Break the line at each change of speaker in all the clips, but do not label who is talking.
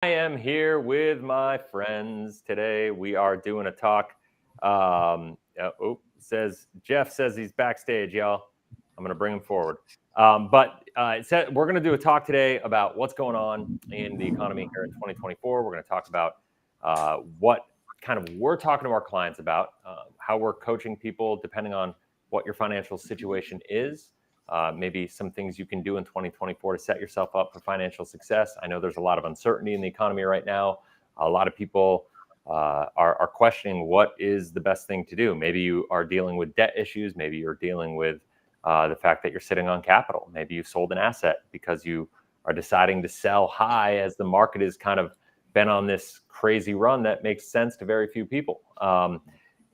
I am here with my friends today. We are doing a talk. Jeff says he's backstage, y'all. I'm going to bring him forward. We're going to do a talk today about what's going on in the economy here in 2024. We're going to talk about what kind of we're talking to our clients about, how we're coaching people depending on what your financial situation is. Maybe some things you can do in 2024 to set yourself up for financial success. I know there's a lot of uncertainty in the economy right now. A lot of people are questioning what is the best thing to do. Maybe you are dealing with debt issues. Maybe you're dealing with the fact that you're sitting on capital. Maybe you sold an asset because you are deciding to sell high as the market has kind of been on this crazy run that makes sense to very few people.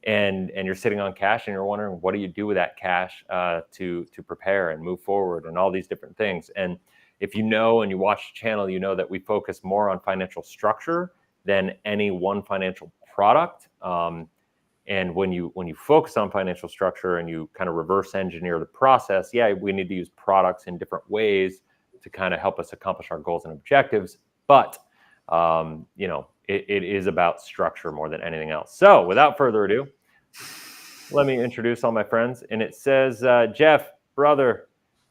And you're sitting on cash and you're wondering, what do you do with that cash to prepare and move forward and all these different things. And if you know and you watch the channel, you know that we focus more on financial structure than any one financial product. And when you focus on financial structure and you kind of reverse engineer the process, yeah, we need to use products in different ways to kind of help us accomplish our goals and objectives. But it is about structure more than anything else. So without further ado, let me introduce all my friends. And it says, Jeff, brother.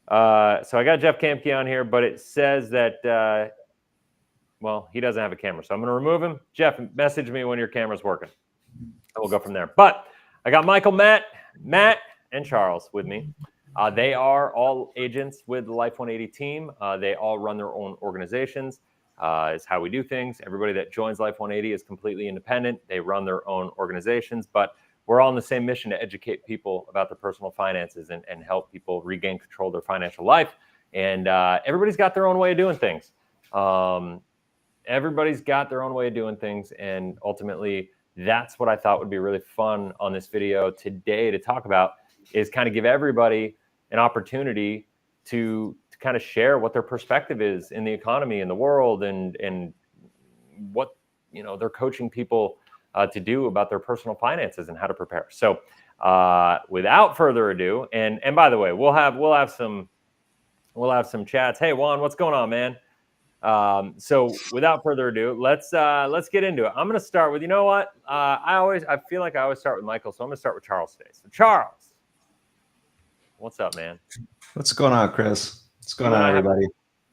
So I got Jeff Kamke on here, but it says that, he doesn't have a camera. So I'm going to remove him. Jeff, message me when your camera's working. And we'll go from there. But I got Michael, Matt, and Charles with me. They are all agents with the LIFE180 team. They all run their own organizations. Is how we do things. Everybody that joins LIFE180 is completely independent. They run their own organizations, but we're all on the same mission to educate people about their personal finances and help people regain control of their financial life. And everybody's got their own way of doing things. Everybody's got their own way of doing things. And ultimately, that's what I thought would be really fun on this video today to talk about, is kind of give everybody an opportunity to kind of share what their perspective is in the economy, in the world, and what they're coaching people to do about their personal finances and how to prepare. So without further ado, and by the way, we'll have some chats. Hey Juan, what's going on, man? So without further ado, let's get into it. I'm going to start with, I feel like I always start with Michael, so I'm going to start with Charles today. So Charles, what's up, man?
What's going on, Chris? What's going on, everybody?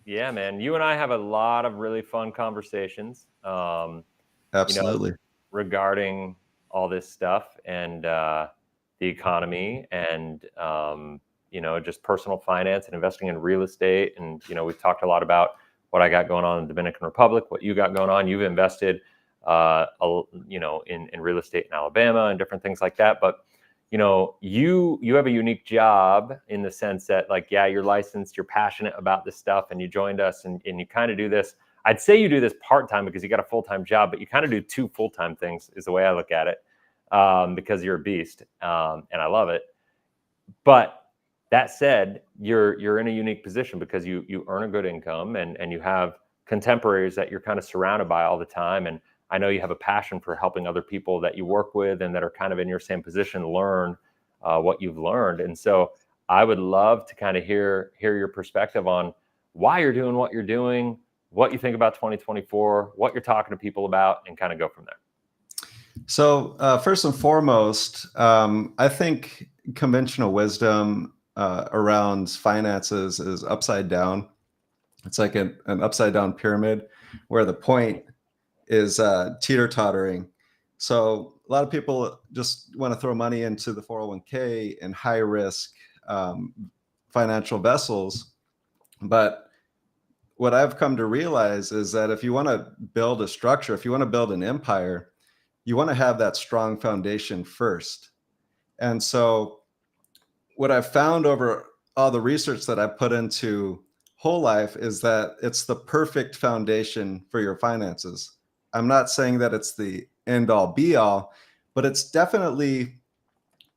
Yeah, man. You and I have a lot of really fun conversations.
Absolutely.
Regarding all this stuff and the economy and, just personal finance and investing in real estate. And, we've talked a lot about what I got going on in the Dominican Republic, what you got going on. You've invested, in real estate in Alabama and different things like that. But you have a unique job in the sense that, you're licensed, you're passionate about this stuff, and you joined us and you kind of do this. I'd say you do this part-time because you got a full-time job, but you kind of do two full-time things is the way I look at it, because you're a beast, and I love it. But that said, you're in a unique position because you earn a good income and you have contemporaries that you're kind of surrounded by all the time. And I know you have a passion for helping other people that you work with and that are kind of in your same position learn what you've learned. And so I would love to kind of hear your perspective on why you're doing what you're doing, what you think about 2024, what you're talking to people about, and kind of go from there.
So first and foremost, I think conventional wisdom around finances is upside down. It's like an upside down pyramid where the point is teeter-tottering. So a lot of people just want to throw money into the 401k and high risk financial vessels. But what I've come to realize is that if you want to build a structure, if you want to build an empire, you want to have that strong foundation first. And so what I've found over all the research that I've put into whole life is that it's the perfect foundation for your finances. I'm not saying that it's the end all be all, but it's definitely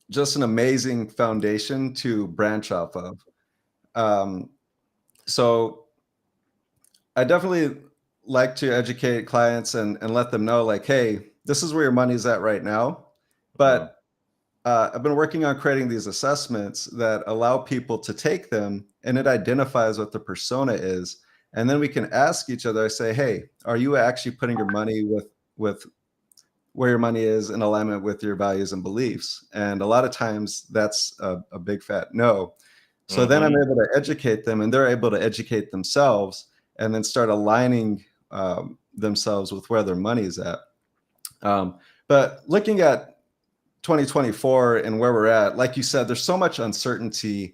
just an amazing foundation to branch off of. So I definitely like to educate clients and let them know, hey, this is where your money's at right now. But I've been working on creating these assessments that allow people to take them, and it identifies what the persona is. And then we can ask each other, say, hey, are you actually putting your money with where your money is in alignment with your values and beliefs? And a lot of times that's a big fat no. So then I'm able to educate them, and they're able to educate themselves, and then start aligning themselves with where their money's at. But looking at 2024 and where we're at, like you said, there's so much uncertainty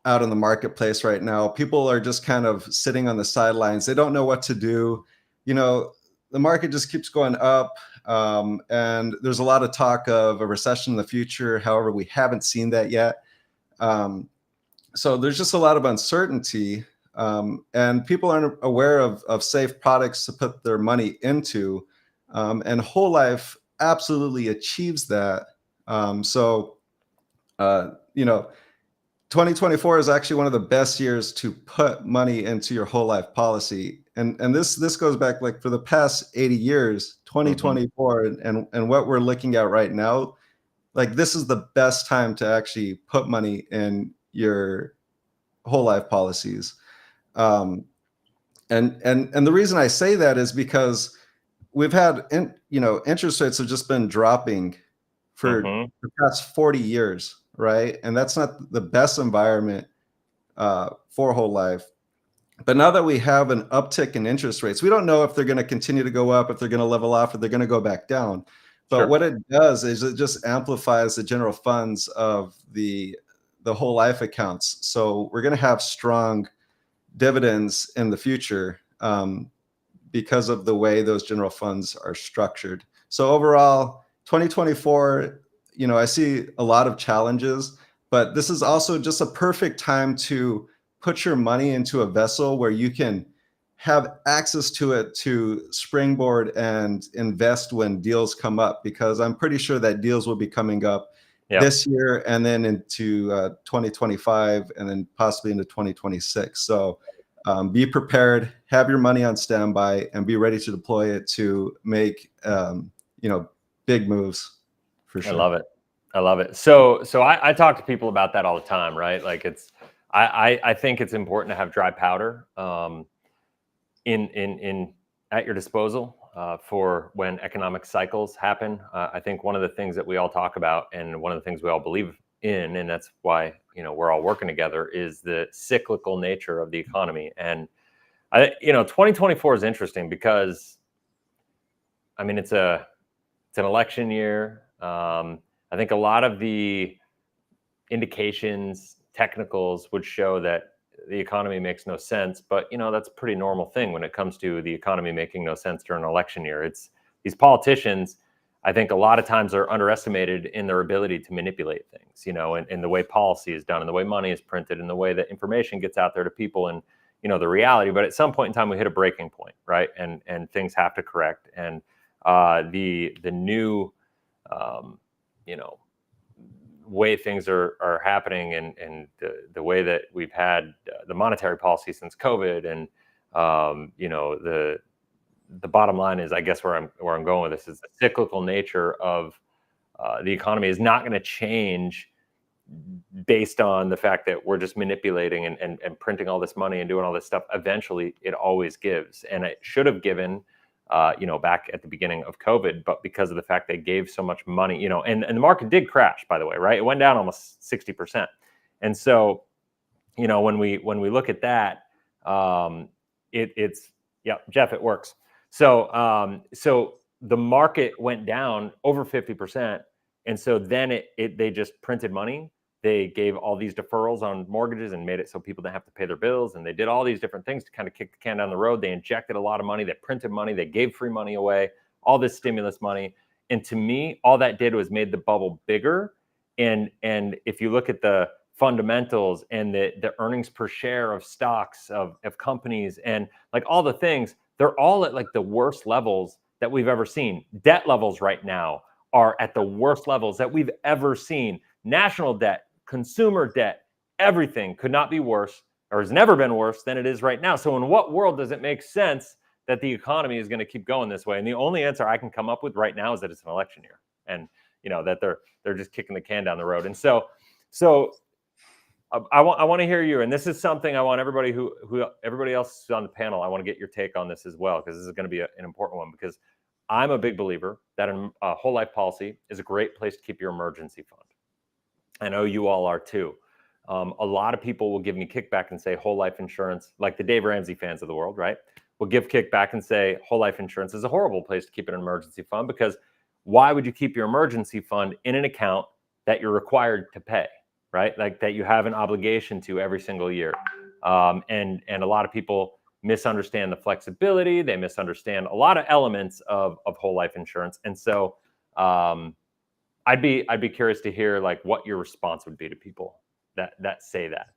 out in the marketplace right now. People are just kind of sitting on the sidelines. They don't know what to do. You know, the market just keeps going up, and there's a lot of talk of a recession in the future. However, we haven't seen that yet. So there's just a lot of uncertainty, and people aren't aware of safe products to put their money into, and Whole Life absolutely achieves that. You know, 2024 is actually one of the best years to put money into your whole life policy. And this goes back, like, for the past 80 years, 2024 and what we're looking at right now, like, this is the best time to actually put money in your whole life policies. And the reason I say that is because we've had, interest rates have just been dropping for the past 40 years, right? And that's not the best environment for whole life. But now that we have an uptick in interest rates, we don't know if they're going to continue to go up, if they're going to level off, or they're going to go back down. But what it does is it just amplifies the general funds of the whole life accounts. So we're going to have strong dividends in the future because of the way those general funds are structured. So overall, 2024, I see a lot of challenges, but this is also just a perfect time to put your money into a vessel where you can have access to it to springboard and invest when deals come up, because I'm pretty sure that deals will be coming up this year and then into 2025 and then possibly into 2026. So be prepared, have your money on standby, and be ready to deploy it to make big moves for sure.
I love it. So I talk to people about that all the time, right? Like, I think it's important to have dry powder in at your disposal for when economic cycles happen. I think one of the things that we all talk about, and one of the things we all believe in, and that's why we're all working together, is the cyclical nature of the economy. And 2024 is interesting because, I mean, it's an election year. I think a lot of the indications, technicals, would show that the economy makes no sense, but that's a pretty normal thing when it comes to the economy making no sense during an election year. It's these politicians, I think, a lot of times are underestimated in their ability to manipulate things, and the way policy is done, and the way money is printed, and the way that information gets out there to people, and the reality. But at some point in time, we hit a breaking point, right? And things have to correct. And the new way things are happening, and the way that we've had the monetary policy since COVID, and the bottom line is, I guess where I'm going with this, is the cyclical nature of the economy is not going to change based on the fact that we're just manipulating and printing all this money and doing all this stuff. Eventually, it always gives, and it should have given back at the beginning of COVID, but because of the fact they gave so much money, and the market did crash, by the way, right? It went down almost 60%. And so, when we look at that, it's Jeff, it works. So the market went down over 50%. And so then they just printed money. They gave all these deferrals on mortgages and made it so people didn't have to pay their bills. And they did all these different things to kind of kick the can down the road. They injected a lot of money. They printed money. They gave free money away, all this stimulus money. And to me, all that did was made the bubble bigger. And if you look at the fundamentals and the earnings per share of stocks, of companies, and like all the things, they're all at like the worst levels that we've ever seen. Debt levels right now are at the worst levels that we've ever seen. National debt, consumer debt, everything could not be worse, or has never been worse than it is right now. So in what world does it make sense that the economy is going to keep going this way? And the only answer I can come up with right now is that it's an election year, and that they're just kicking the can down the road. And so I want to hear you, and this is something I want everybody everybody else on the panel. I want to get your take on this as well, because this is going to be an important one. Because I'm a big believer that a whole life policy is a great place to keep your emergency fund. I know you all are too. A lot of people will give me kickback and say whole life insurance, like the Dave Ramsey fans of the world, right? Will give kickback and say whole life insurance is a horrible place to keep an emergency fund, because why would you keep your emergency fund in an account that you're required to pay, right? Like that you have an obligation to every single year. And a lot of people misunderstand the flexibility. They misunderstand a lot of elements of whole life insurance. And so I'd be curious to hear like what your response would be to people that say that.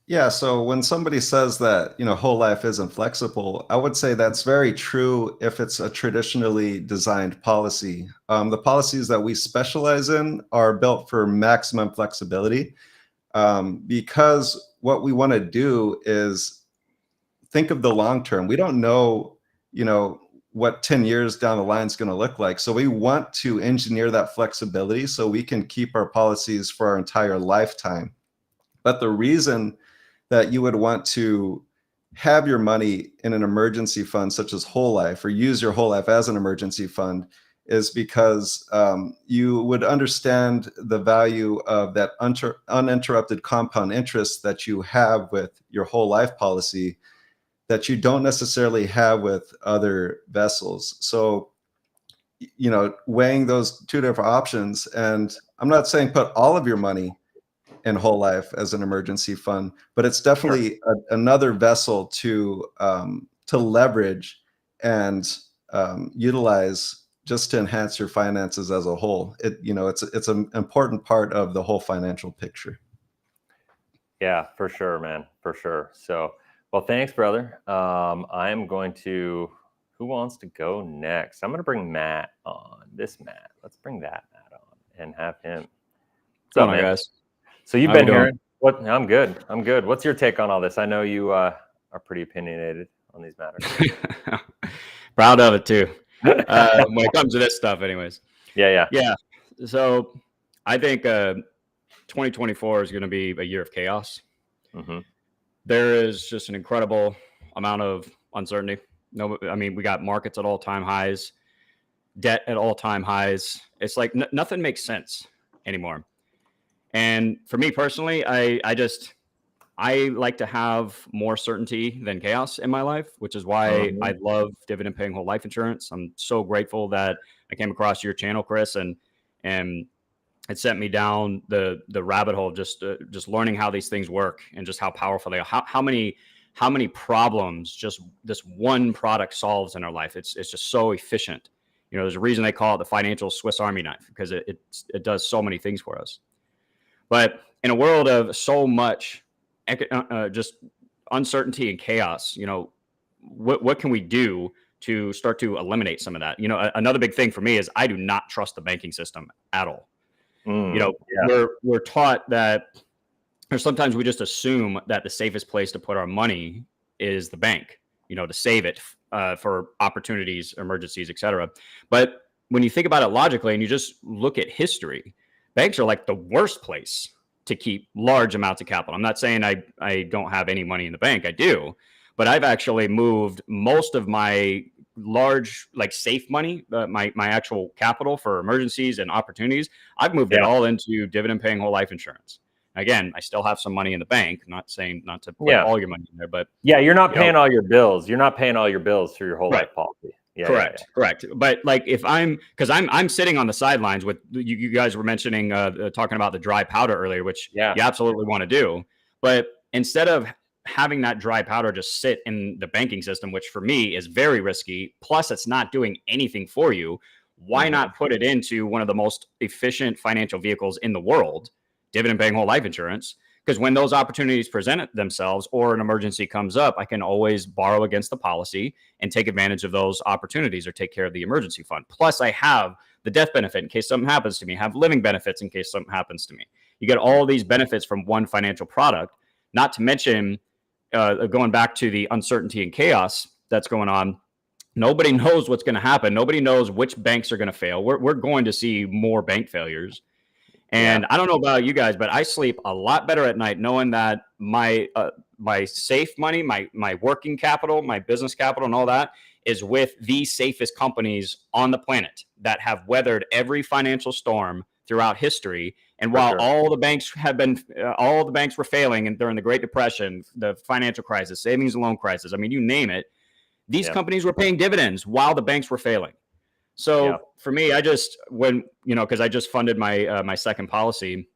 Yeah, so when somebody says that, whole life isn't flexible, I would say that's very true if it's a traditionally designed policy. The policies that we specialize in are built for maximum flexibility, because what we want to do is think of the long term. We don't know, what 10 years down the line is going to look like. So we want to engineer that flexibility so we can keep our policies for our entire lifetime. But the reason that you would want to have your money in an emergency fund such as whole life, or use your whole life as an emergency fund, is because you would understand the value of that uninterrupted compound interest that you have with your whole life policy that you don't necessarily have with other vessels. So, weighing those two different options, and I'm not saying put all of your money in whole life as an emergency fund, but it's definitely another vessel to leverage and utilize just to enhance your finances as a whole. It's an important part of the whole financial picture.
Yeah, for sure, man, for sure. So, well, thanks, brother. I'm going to. Who wants to go next? I'm going to bring Matt on. Matt. Let's bring that Matt on and have him.
What's up, man? Guys?
So you've been hearing what? I'm good. What's your take on all this? I know you are pretty opinionated on these matters.
Proud of it too. When it comes to this stuff, anyways.
Yeah.
So I think 2024 is going to be a year of chaos.
Mm-hmm.
There is just an incredible amount of uncertainty. We got markets at all-time highs, debt at all-time highs. It's like nothing makes sense anymore. And for me personally, I like to have more certainty than chaos in my life, which is why I love dividend paying whole life insurance. I'm so grateful that I came across your channel, Chris, and it sent me down the rabbit hole, just learning how these things work and just how powerful they are. How many problems just this one product solves in our life. It's just so efficient. There's a reason they call it the financial Swiss Army knife, because it does so many things for us. But in a world of so much just uncertainty and chaos, what can we do to start to eliminate some of that? Another big thing for me is I do not trust the banking system at all. We're taught that, or sometimes we just assume that the safest place to put our money is the bank, to save it for opportunities, emergencies, etc. But when you think about it logically and you just look at history, banks are like the worst place to keep large amounts of capital. I'm not saying I don't have any money in the bank. I do. But I've actually moved most of my large, like safe money, my actual capital for emergencies and opportunities, I've moved it all into dividend paying whole life insurance. Again, I still have some money in the bank. I'm not saying not to put all your money in there, but
you're not paying all your bills. You're not paying all your bills through your whole life policy.
Correct. But like because I'm sitting on the sidelines with you guys were mentioning talking about the dry powder earlier, which you absolutely want to do. But instead of having that dry powder just sit in the banking system, which for me is very risky, plus it's not doing anything for you, why not put it into one of the most efficient financial vehicles in the world, dividend paying whole life insurance? Because when those opportunities present themselves or an emergency comes up, I can always borrow against the policy and take advantage of those opportunities or take care of the emergency fund. Plus, I have the death benefit in case something happens to me, have living benefits in case something happens to me. You get all these benefits from one financial product, not to mention going back to the uncertainty and chaos that's going on. Nobody knows what's going to happen. Nobody knows which banks are going to fail. We're going to see more bank failures. And I don't know about you guys, but I sleep a lot better at night knowing that my safe money, my working capital, my business capital, and all that is with the safest companies on the planet that have weathered every financial storm throughout history. And while all the banks were failing, and during the Great Depression, the financial crisis, savings and loan crisis, I mean, you name it, these companies were paying dividends while the banks were failing. So for me, because I just funded my second policy,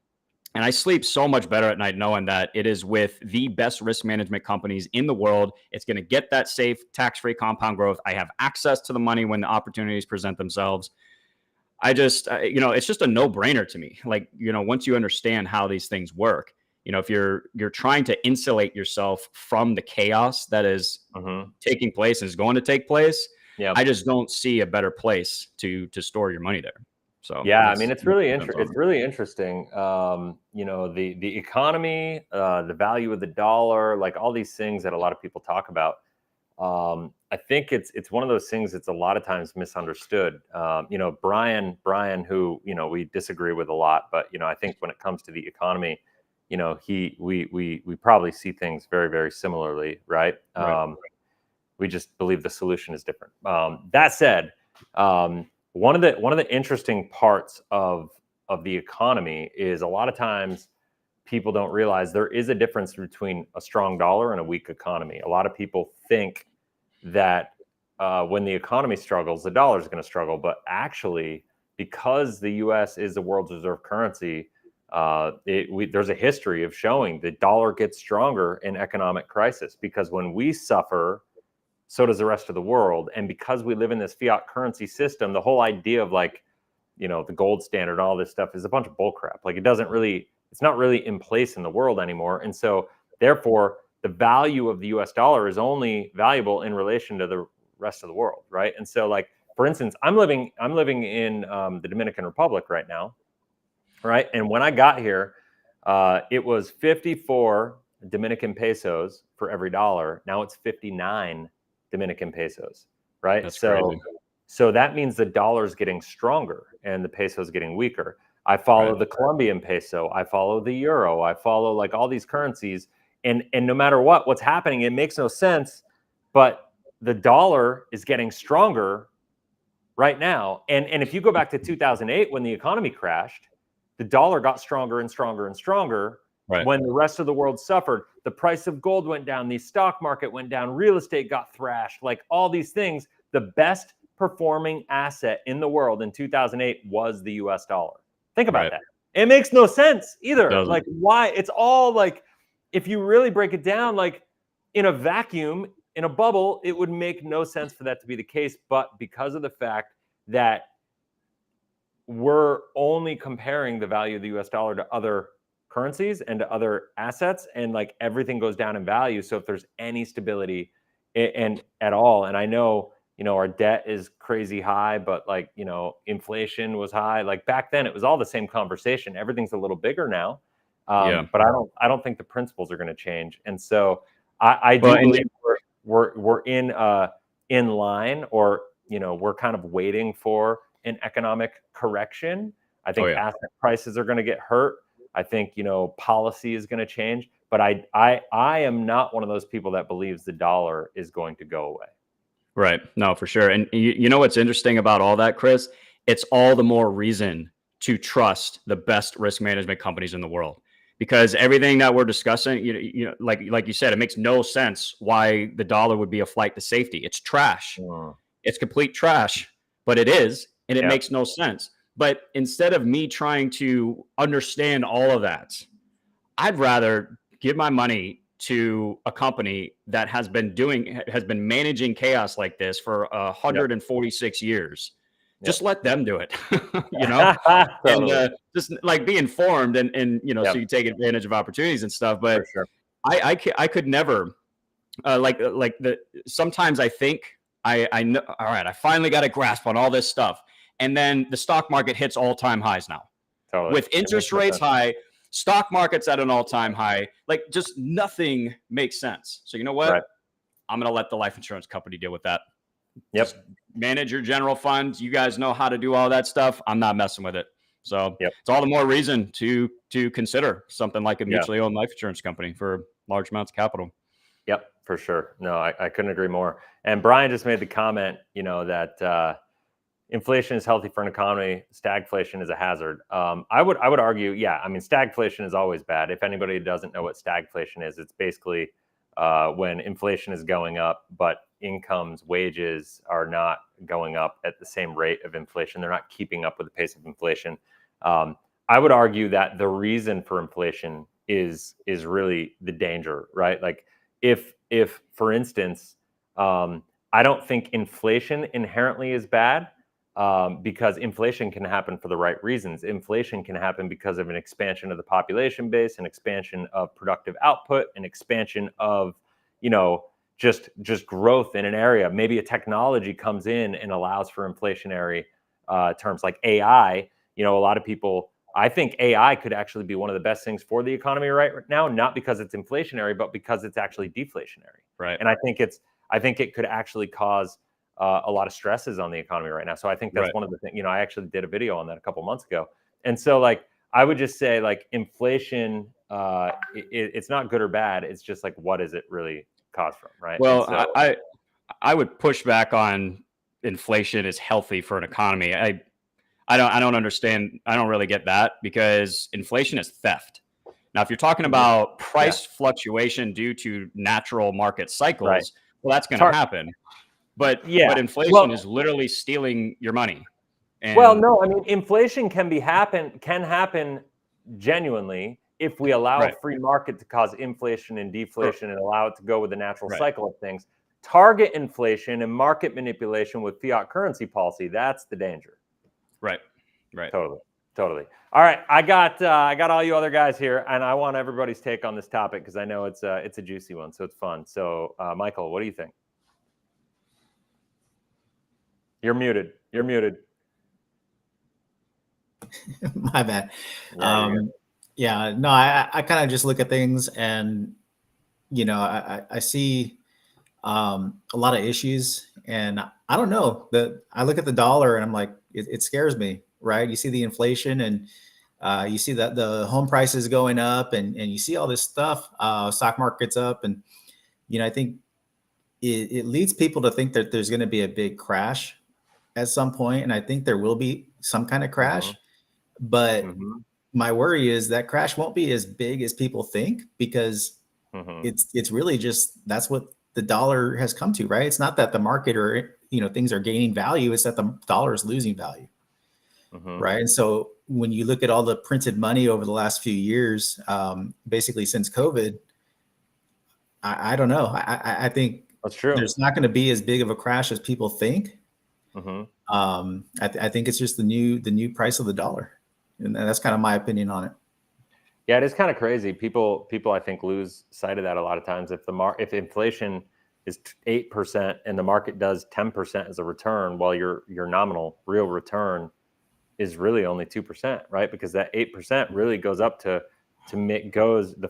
and I sleep so much better at night knowing that it is with the best risk management companies in the world. It's going to get that safe, tax-free compound growth. I have access to the money when the opportunities present themselves. It's just a no-brainer to me. Like, once you understand how these things work, if you're trying to insulate yourself from the chaos that is taking place and is going to take place, I just don't see a better place to store your money there. So
I mean, it's really interesting. It's really interesting. The economy, the value of the dollar, like all these things that a lot of people talk about. I think it's one of those things that's a lot of times misunderstood. Brian, who we disagree with a lot, but I think when it comes to the economy, we probably see things very, very similarly, right? We just believe the solution is different. That said, one of the interesting parts of the economy is a lot of times people don't realize there is a difference between a strong dollar and a weak economy. A lot of people think that when the economy struggles, the dollar is going to struggle. But actually, because the U.S. is the world's reserve currency, there's a history of showing the dollar gets stronger in economic crisis, because when we suffer, so does the rest of the world. And because we live in this fiat currency system, the whole idea of the gold standard and all this stuff is a bunch of bullcrap. Like it's not really in place in the world anymore. And so therefore the value of the US dollar is only valuable in relation to the rest of the world. Right. And so for instance, I'm living in the Dominican Republic right now. Right. And when I got here, it was 54 Dominican pesos for every dollar. Now it's 59 Dominican pesos, right?
That's crazy.
So that means the dollar's getting stronger and the peso's getting weaker. I follow the Colombian peso, I follow the euro, I follow all these currencies, and no matter what's happening, it makes no sense, but the dollar is getting stronger right now. And if you go back to 2008 when the economy crashed, the dollar got stronger and stronger and stronger. Right. When the rest of the world suffered, the price of gold went down, the stock market went down, real estate got thrashed, all these things. The best performing asset in the world in 2008 was the US dollar. Think about that. It makes no sense either. Why? It's all if you really break it down, in a vacuum, in a bubble, it would make no sense for that to be the case. But because of the fact that we're only comparing the value of the US dollar to other currencies and to other assets, and everything goes down in value. So if there's any stability and at all, and I know, our debt is crazy high, but inflation was high. Back then it was all the same conversation. Everything's a little bigger now. But I don't think the principles are going to change. And so I do believe we're in line, or, we're kind of waiting for an economic correction. I think asset prices are going to get hurt. I think, policy is going to change, but I am not one of those people that believes the dollar is going to go away.
Right. No, for sure. And you know what's interesting about all that, Chris? It's all the more reason to trust the best risk management companies in the world, because everything that we're discussing, like you said, it makes no sense why the dollar would be a flight to safety. It's trash. It's complete trash, but it is, and it makes no sense. But instead of me trying to understand all of that, I'd rather give my money to a company that has been managing chaos like this for 146 years. Just let them do it, totally. And just be informed and so you take advantage of opportunities and stuff. But I could never sometimes I think I know, all right, I finally got a grasp on all this stuff. And then the stock market hits all-time highs now. Totally. With interest rates high, stock market's at an all-time high. Just nothing makes sense. So you know what? I'm going to let the life insurance company deal with that. Just manage your general funds. You guys know how to do all that stuff. I'm not messing with it. So
Yep.
it's all the more reason to consider something like a
Yeah.
mutually owned life insurance company for large amounts of capital.
Yep, for sure. No, I couldn't agree more. And Brian just made the comment, that inflation is healthy for an economy. Stagflation is a hazard. I would argue, yeah. I mean, stagflation is always bad. If anybody doesn't know what stagflation is, it's basically when inflation is going up, but incomes, wages are not going up at the same rate of inflation. They're not keeping up with the pace of inflation. I would argue that the reason for inflation is really the danger, right? Like if for instance, I don't think inflation inherently is bad. Because inflation can happen for the right reasons. Inflation can happen because of an expansion of the population base, an expansion of productive output, an expansion of, just growth in an area. Maybe a technology comes in and allows for inflationary terms like AI. A lot of people, I think AI could actually be one of the best things for the economy right now, not because it's inflationary, but because it's actually deflationary.
Right.
And I think it could actually cause a lot of stresses on the economy right now. So I think that's one of the things, I actually did a video on that a couple months ago. And so like, I would just say like inflation, it's not good or bad. It's just like, what is it really caused from? Right.
Well,
so,
I would push back on inflation is healthy for an economy. I don't understand. I don't really get that, because inflation is theft. Now, if you're talking about price fluctuation due to natural market cycles, well, that's going to happen. But inflation is literally stealing your money. And
no, I mean, inflation can happen genuinely if we allow a free market to cause inflation and deflation and allow it to go with the natural cycle of things. Target inflation and market manipulation with fiat currency policy, that's the danger.
Right.
Totally. All right, I got all you other guys here, and I want everybody's take on this topic because I know it's a juicy one, so it's fun. So, Michael, what do you think? You're muted.
My bad. No, I kind of just look at things and, I see a lot of issues, and I don't know that I look at the dollar and I'm like, it scares me, right? You see the inflation and you see that the home prices going up and you see all this stuff, stock market's up. And, I think it leads people to think that there's going to be a big crash at some point. And I think there will be some kind of crash, but my worry is that crash won't be as big as people think, because it's really just, that's what the dollar has come to, right? It's not that the market or, things are gaining value. It's that the dollar is losing value. Right. And so when you look at all the printed money over the last few years, basically since COVID, I don't know. I think
that's true.
There's not going to be as big of a crash as people think. I think it's just the new price of the dollar, and that's kind of my opinion on it.
Yeah, it is kind of crazy. People I think lose sight of that a lot of times. If inflation is 8% and the market does 10% as a return, while your nominal real return is really only 2%, right? Because that 8% really goes up the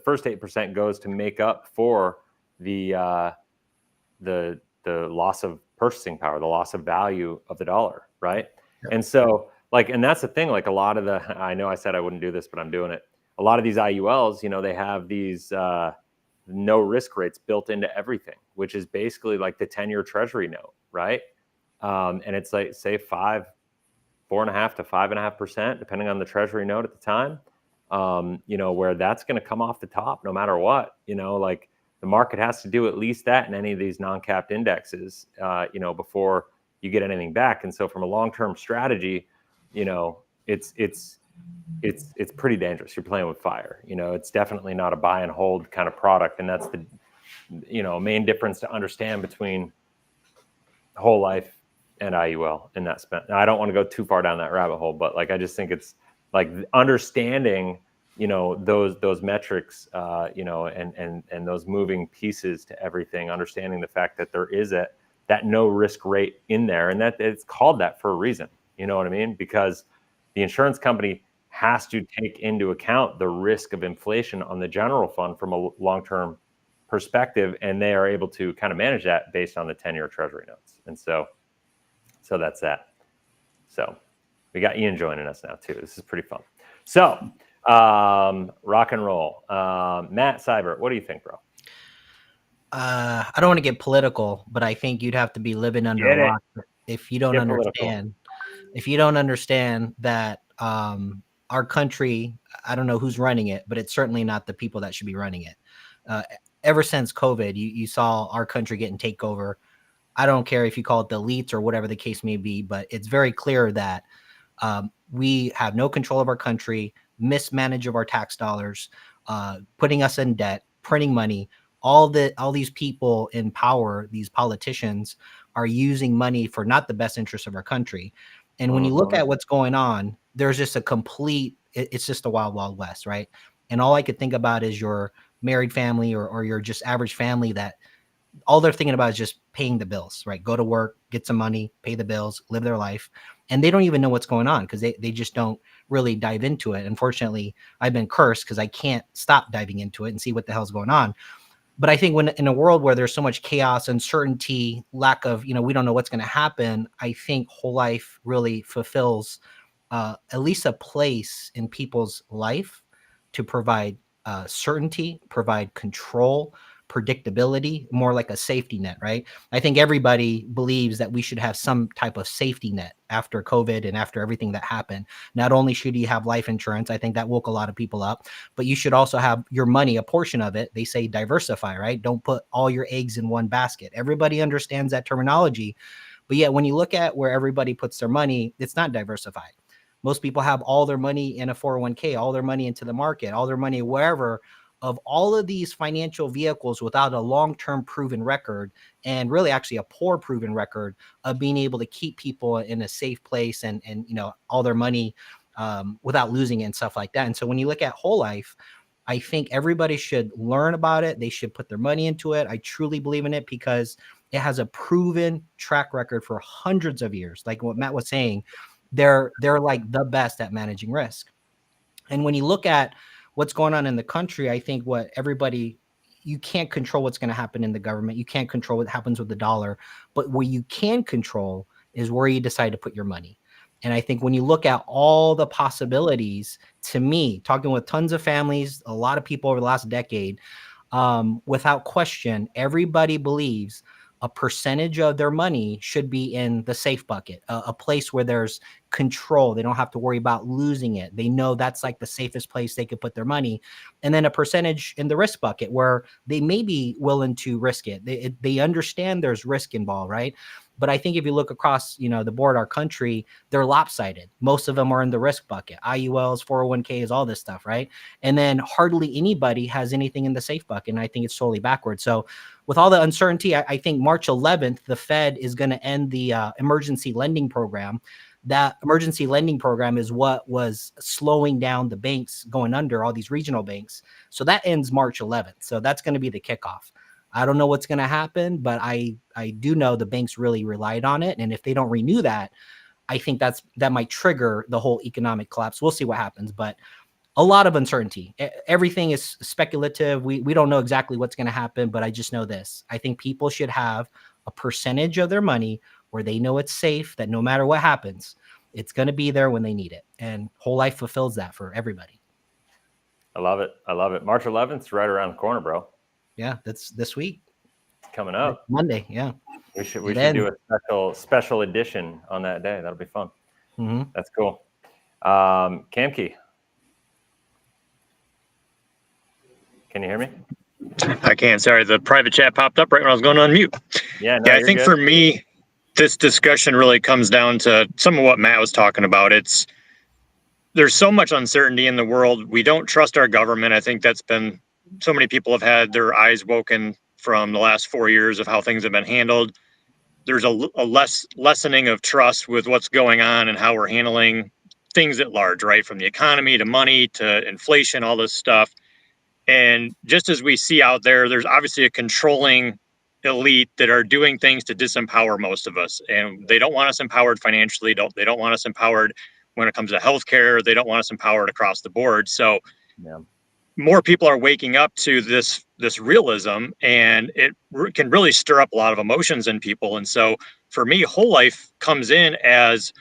first 8% goes to make up for the loss of purchasing power, the loss of value of the dollar, right? Yep. And so and that's the thing, like a lot of I know I said I wouldn't do this, but I'm doing it. A lot of these IULs, they have these no risk rates built into everything, which is basically like the 10-year treasury note, right? And it's like, say 4.5% to 5.5%, depending on the treasury note at the time, where that's going to come off the top no matter what. The market has to do at least that in any of these non-capped indexes, before you get anything back. And so from a long-term strategy, it's pretty dangerous. You're playing with fire. It's definitely not a buy and hold kind of product. And that's the, main difference to understand between whole life and IUL in that spend. Now, I don't want to go too far down that rabbit hole, but I just think it's like understanding, those metrics, and those moving pieces to everything, understanding the fact that there is that no risk rate in there, and that it's called that for a reason. You know what I mean? Because the insurance company has to take into account the risk of inflation on the general fund from a long-term perspective, and they are able to kind of manage that based on the 10-year treasury notes. And so that's that. So We got Ian joining us now too. This is pretty fun. So, rock and roll. Matt Seibert, what do you think, bro?
I don't want to get political, but I think you'd have to be living under a rock if you don't understand. If you don't understand that our country, I don't know who's running it, but it's certainly not the people that should be running it. Ever since COVID, you saw our country getting takeover. I don't care if you call it the elites or whatever the case may be, but it's very clear that we have no control of our country, mismanage of our tax dollars, putting us in debt, printing money. All these people in power, these politicians, are using money for not the best interest of our country. And when you look at what's going on, there's just it's just a wild, wild west, right? And all I could think about is your married family or your just average family that all they're thinking about is just paying the bills, right? Go to work, get some money, pay the bills, live their life. And they don't even know what's going on because they just don't really dive into it. Unfortunately, I've been cursed because I can't stop diving into it and see what the hell's going on. But I think when in a world where there's so much chaos, uncertainty, lack of, we don't know what's going to happen, I think Whole Life really fulfills at least a place in people's life to provide certainty, provide control, predictability, more like a safety net, right? I think everybody believes that we should have some type of safety net after COVID and after everything that happened. Not only should you have life insurance, I think that woke a lot of people up, but you should also have your money, a portion of it. They say diversify, right? Don't put all your eggs in one basket. Everybody understands that terminology, but yet when you look at where everybody puts their money, it's not diversified. Most people have all their money in a 401k, all their money into the market, all their money wherever, of all of these financial vehicles without a long-term proven record, and really actually a poor proven record of being able to keep people in a safe place and all their money without losing it and stuff like that. And so when you look at Whole Life, I think everybody should learn about it. They should put their money into it. I truly believe in it because it has a proven track record for hundreds of years. Like what Matt was saying, they're like the best at managing risk. And when you look at what's going on in the country, I think you can't control what's going to happen in the government. You can't control what happens with the dollar, but what you can control is where you decide to put your money. And I think when you look at all the possibilities, to me, talking with tons of families, a lot of people over the last decade, without question, everybody believes a percentage of their money should be in the safe bucket, a place where there's control. They don't have to worry about losing it. They know that's like the safest place they could put their money. And then a percentage in the risk bucket where they may be willing to risk it. They understand there's risk involved, right? But I think if you look across, the board, our country, they're lopsided. Most of them are in the risk bucket, IULs, 401ks, all this stuff, right? And then hardly anybody has anything in the safe bucket. And I think it's totally backwards. So with all the uncertainty, I think March 11th, the Fed is going to end the emergency lending program. That emergency lending program is what was slowing down the banks going under, all these regional banks. So that ends March 11th. So that's going to be the kickoff. I don't know what's going to happen, but I do know the banks really relied on it. And if they don't renew that, I think that might trigger the whole economic collapse. We'll see what happens, but a lot of uncertainty. Everything is speculative. We don't know exactly what's going to happen, but I just know this. I think people should have a percentage of their money where they know it's safe, that no matter what happens, it's going to be there when they need it. And Whole Life fulfills that for everybody.
I love it. March 11th is right around the corner, bro.
Yeah, that's this week.
It's coming up.
Monday, yeah.
We should do a special edition on that day. That'll be fun.
Mm-hmm.
That's cool. Kamki, can you hear me?
I can. Sorry, the private chat popped up right when I was going on mute.
Yeah,
I think for me, this discussion really comes down to some of what Matt was talking about. There's so much uncertainty in the world. We don't trust our government. I think that's been, so many people have had their eyes woken from the last 4 years of how things have been handled. There's a lessening of trust with what's going on and how we're handling things at large, right? From the economy to money to inflation, all this stuff. And just as we see out there, there's obviously a controlling elite that are doing things to disempower most of us. And they don't want us empowered financially. They don't want us empowered when it comes to healthcare. They don't want us empowered across the board. So more people are waking up to this realism, and it can really stir up a lot of emotions in people. And so for me, Whole Life comes in as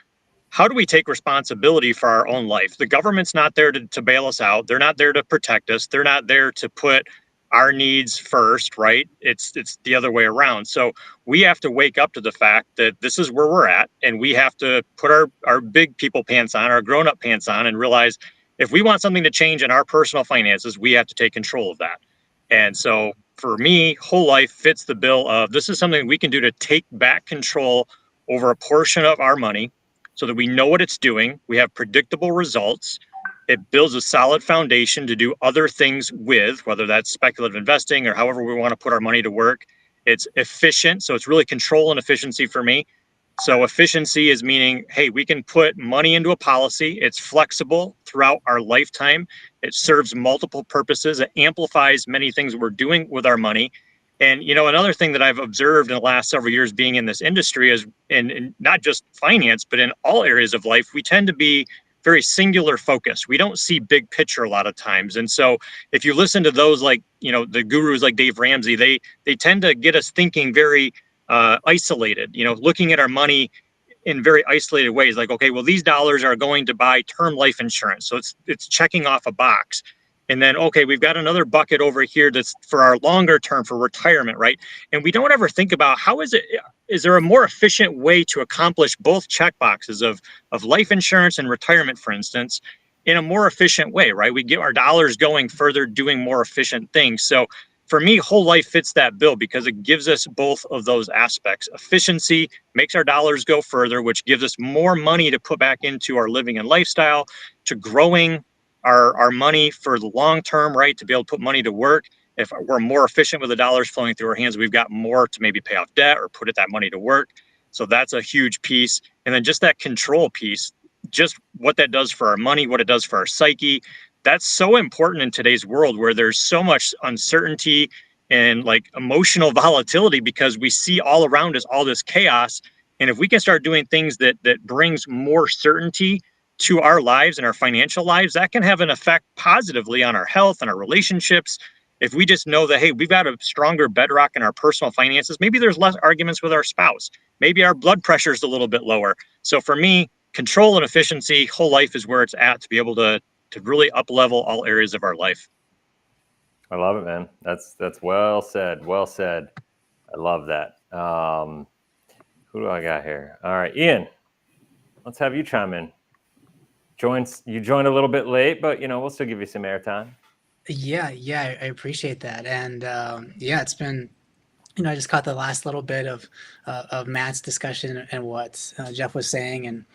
how do we take responsibility for our own life? The government's not there to bail us out. They're not there to protect us. They're not there to put our needs first, right? It's the other way around. So we have to wake up to the fact that this is where we're at, and we have to put our big people pants on, our grown-up pants on, and realize if we want something to change in our personal finances, we have to take control of that. And so for me, whole life fits the bill of this is something we can do to take back control over a portion of our money so that we know what it's doing. We have predictable results. It builds a solid foundation to do other things with, whether that's speculative investing or however we want to put our money to work. It's efficient. So it's really control and efficiency for me. So efficiency is meaning, hey, we can put money into a policy. It's flexible throughout our lifetime. It serves multiple purposes. It amplifies many things we're doing with our money. And, you know, another thing that I've observed in the last several years being in this industry is, in not just finance, but in all areas of life, we tend to be very singular focused. We don't see big picture a lot of times. And so if you listen to those, like, you know, the gurus like Dave Ramsey, they tend to get us thinking very isolated, you know, looking at our money in very isolated ways. Like, okay, well, these dollars are going to buy term life insurance. So it's checking off a box. And then, okay, we've got another bucket over here that's for our longer term for retirement, right? And we don't ever think about is there a more efficient way to accomplish both check boxes of life insurance and retirement, for instance, in a more efficient way, right? We get our dollars going further, doing more efficient things. So for me, whole life fits that bill because it gives us both of those aspects. Efficiency makes our dollars go further, which gives us more money to put back into our living and lifestyle, to growing our money for the long term, right? To be able to put money to work. If we're more efficient with the dollars flowing through our hands, we've got more to maybe pay off debt or put that money to work. So that's a huge piece. And then just that control piece, just what that does for our money, what it does for our psyche. That's so important in today's world where there's so much uncertainty and like emotional volatility because we see all around us all this chaos. And if we can start doing things that brings more certainty to our lives and our financial lives, that can have an effect positively on our health and our relationships. If we just know that, hey, we've got a stronger bedrock in our personal finances, maybe there's less arguments with our spouse. Maybe our blood pressure is a little bit lower. So for me, control and efficiency, whole life is where it's at to be able to really up level all areas of our life.
I love it, man. That's well said. Well said. I love that. Who do I got here? All right, Ian, let's have you chime in. You joined a little bit late, but, you know, we'll still give you some airtime.
Yeah, I appreciate that. And yeah, it's been, you know, I just caught the last little bit of Matt's discussion and what Jeff was saying, and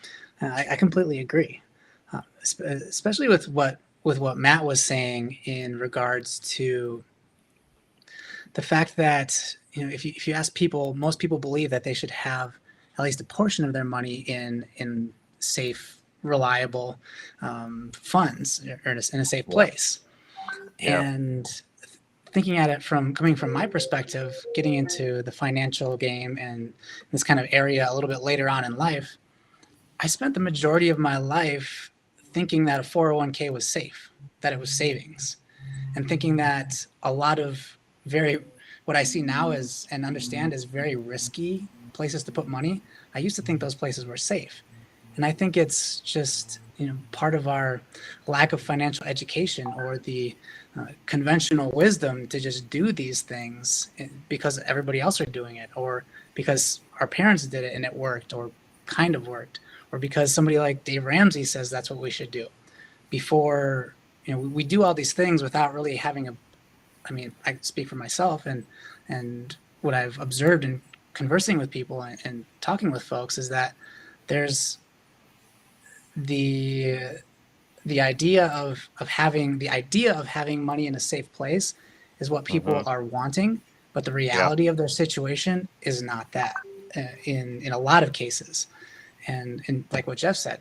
I completely agree, especially with what Matt was saying in regards to the fact that, you know, if you ask people, most people believe that they should have at least a portion of their money in safe, reliable funds or in a safe place. Yeah. And thinking at it coming from my perspective, getting into the financial game and this kind of area a little bit later on in life, I spent the majority of my life thinking that a 401k was safe, that it was savings, and thinking that a lot of what I see now is and understand is very risky places to put money. I used to think those places were safe. And I think it's just, you know, part of our lack of financial education or the conventional wisdom to just do these things because everybody else are doing it, or because our parents did it and it worked or kind of worked, or because somebody like Dave Ramsey says that's what we should do. Before, you know, we do all these things without really having I speak for myself and what I've observed in conversing with people and talking with folks is that there's the idea of having money in a safe place is what people are wanting, but the reality of their situation is not that in a lot of cases. And like what Jeff said,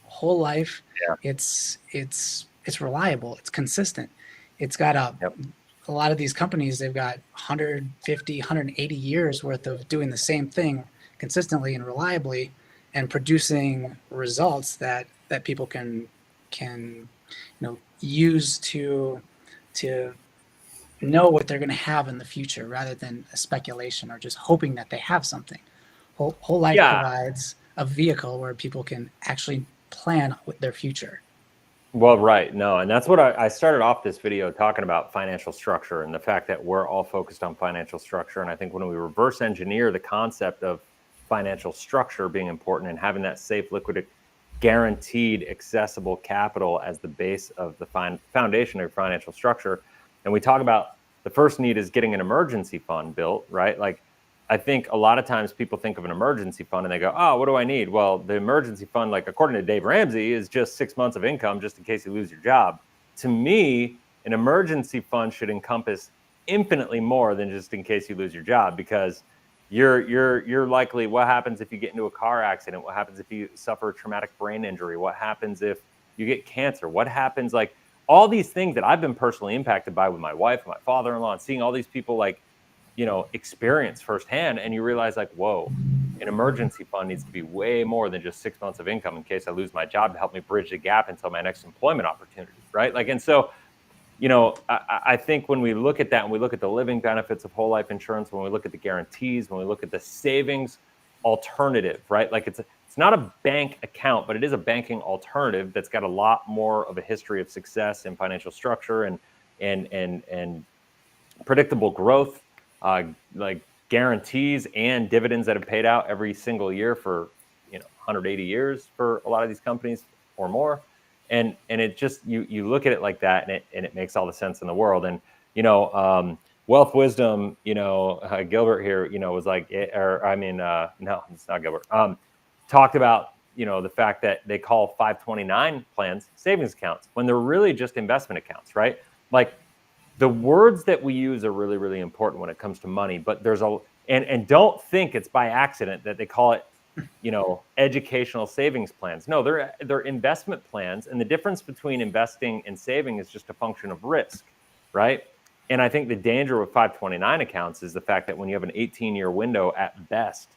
whole life, it's reliable, it's consistent. It's got a lot of these companies, they've got 150, 180 years worth of doing the same thing consistently and reliably and producing results that people can use to know what they're going to have in the future rather than a speculation or just hoping that they have something. Whole life provides a vehicle where people can actually plan with their future.
Well, right. No, and that's what I started off this video talking about, financial structure, and the fact that we're all focused on financial structure. And I think when we reverse engineer the concept of financial structure being important and having that safe, liquid, guaranteed, accessible capital as the base of the foundation of your financial structure, and we talk about the first need is getting an emergency fund built, right? Like, I think a lot of times people think of an emergency fund and they go, oh, what do I need? Well, the emergency fund, like according to Dave Ramsey, is just 6 months of income just in case you lose your job. To me, an emergency fund should encompass infinitely more than just in case you lose your job, because you're likely, what happens if you get into a car accident? What happens if you suffer a traumatic brain injury? What happens if you get cancer? What happens, like all these things that I've been personally impacted by with my wife and my father-in-law, and seeing all these people like, you know, experience firsthand, and you realize like, whoa, an emergency fund needs to be way more than just 6 months of income in case I lose my job, to help me bridge the gap until my next employment opportunity, right? Like, and so, you know, I think when we look at that, and we look at the living benefits of whole life insurance, when we look at the guarantees, when we look at the savings alternative, right? Like it's not a bank account, but it is a banking alternative that's got a lot more of a history of success and financial structure and predictable growth. Like guarantees and dividends that have paid out every single year for, you know, 180 years for a lot of these companies or more. And it just, you look at it like that, and it makes all the sense in the world. And, you know, Wealth Wisdom, you know, Gilbert here, you know, was like, no, it's not Gilbert, talked about, you know, the fact that they call 529 plans savings accounts when they're really just investment accounts, right? Like, the words that we use are really, really important when it comes to money, but there's and don't think it's by accident that they call it, you know, educational savings plans. No, they're investment plans. And the difference between investing and saving is just a function of risk, right? And I think the danger with 529 accounts is the fact that when you have an 18-year window at best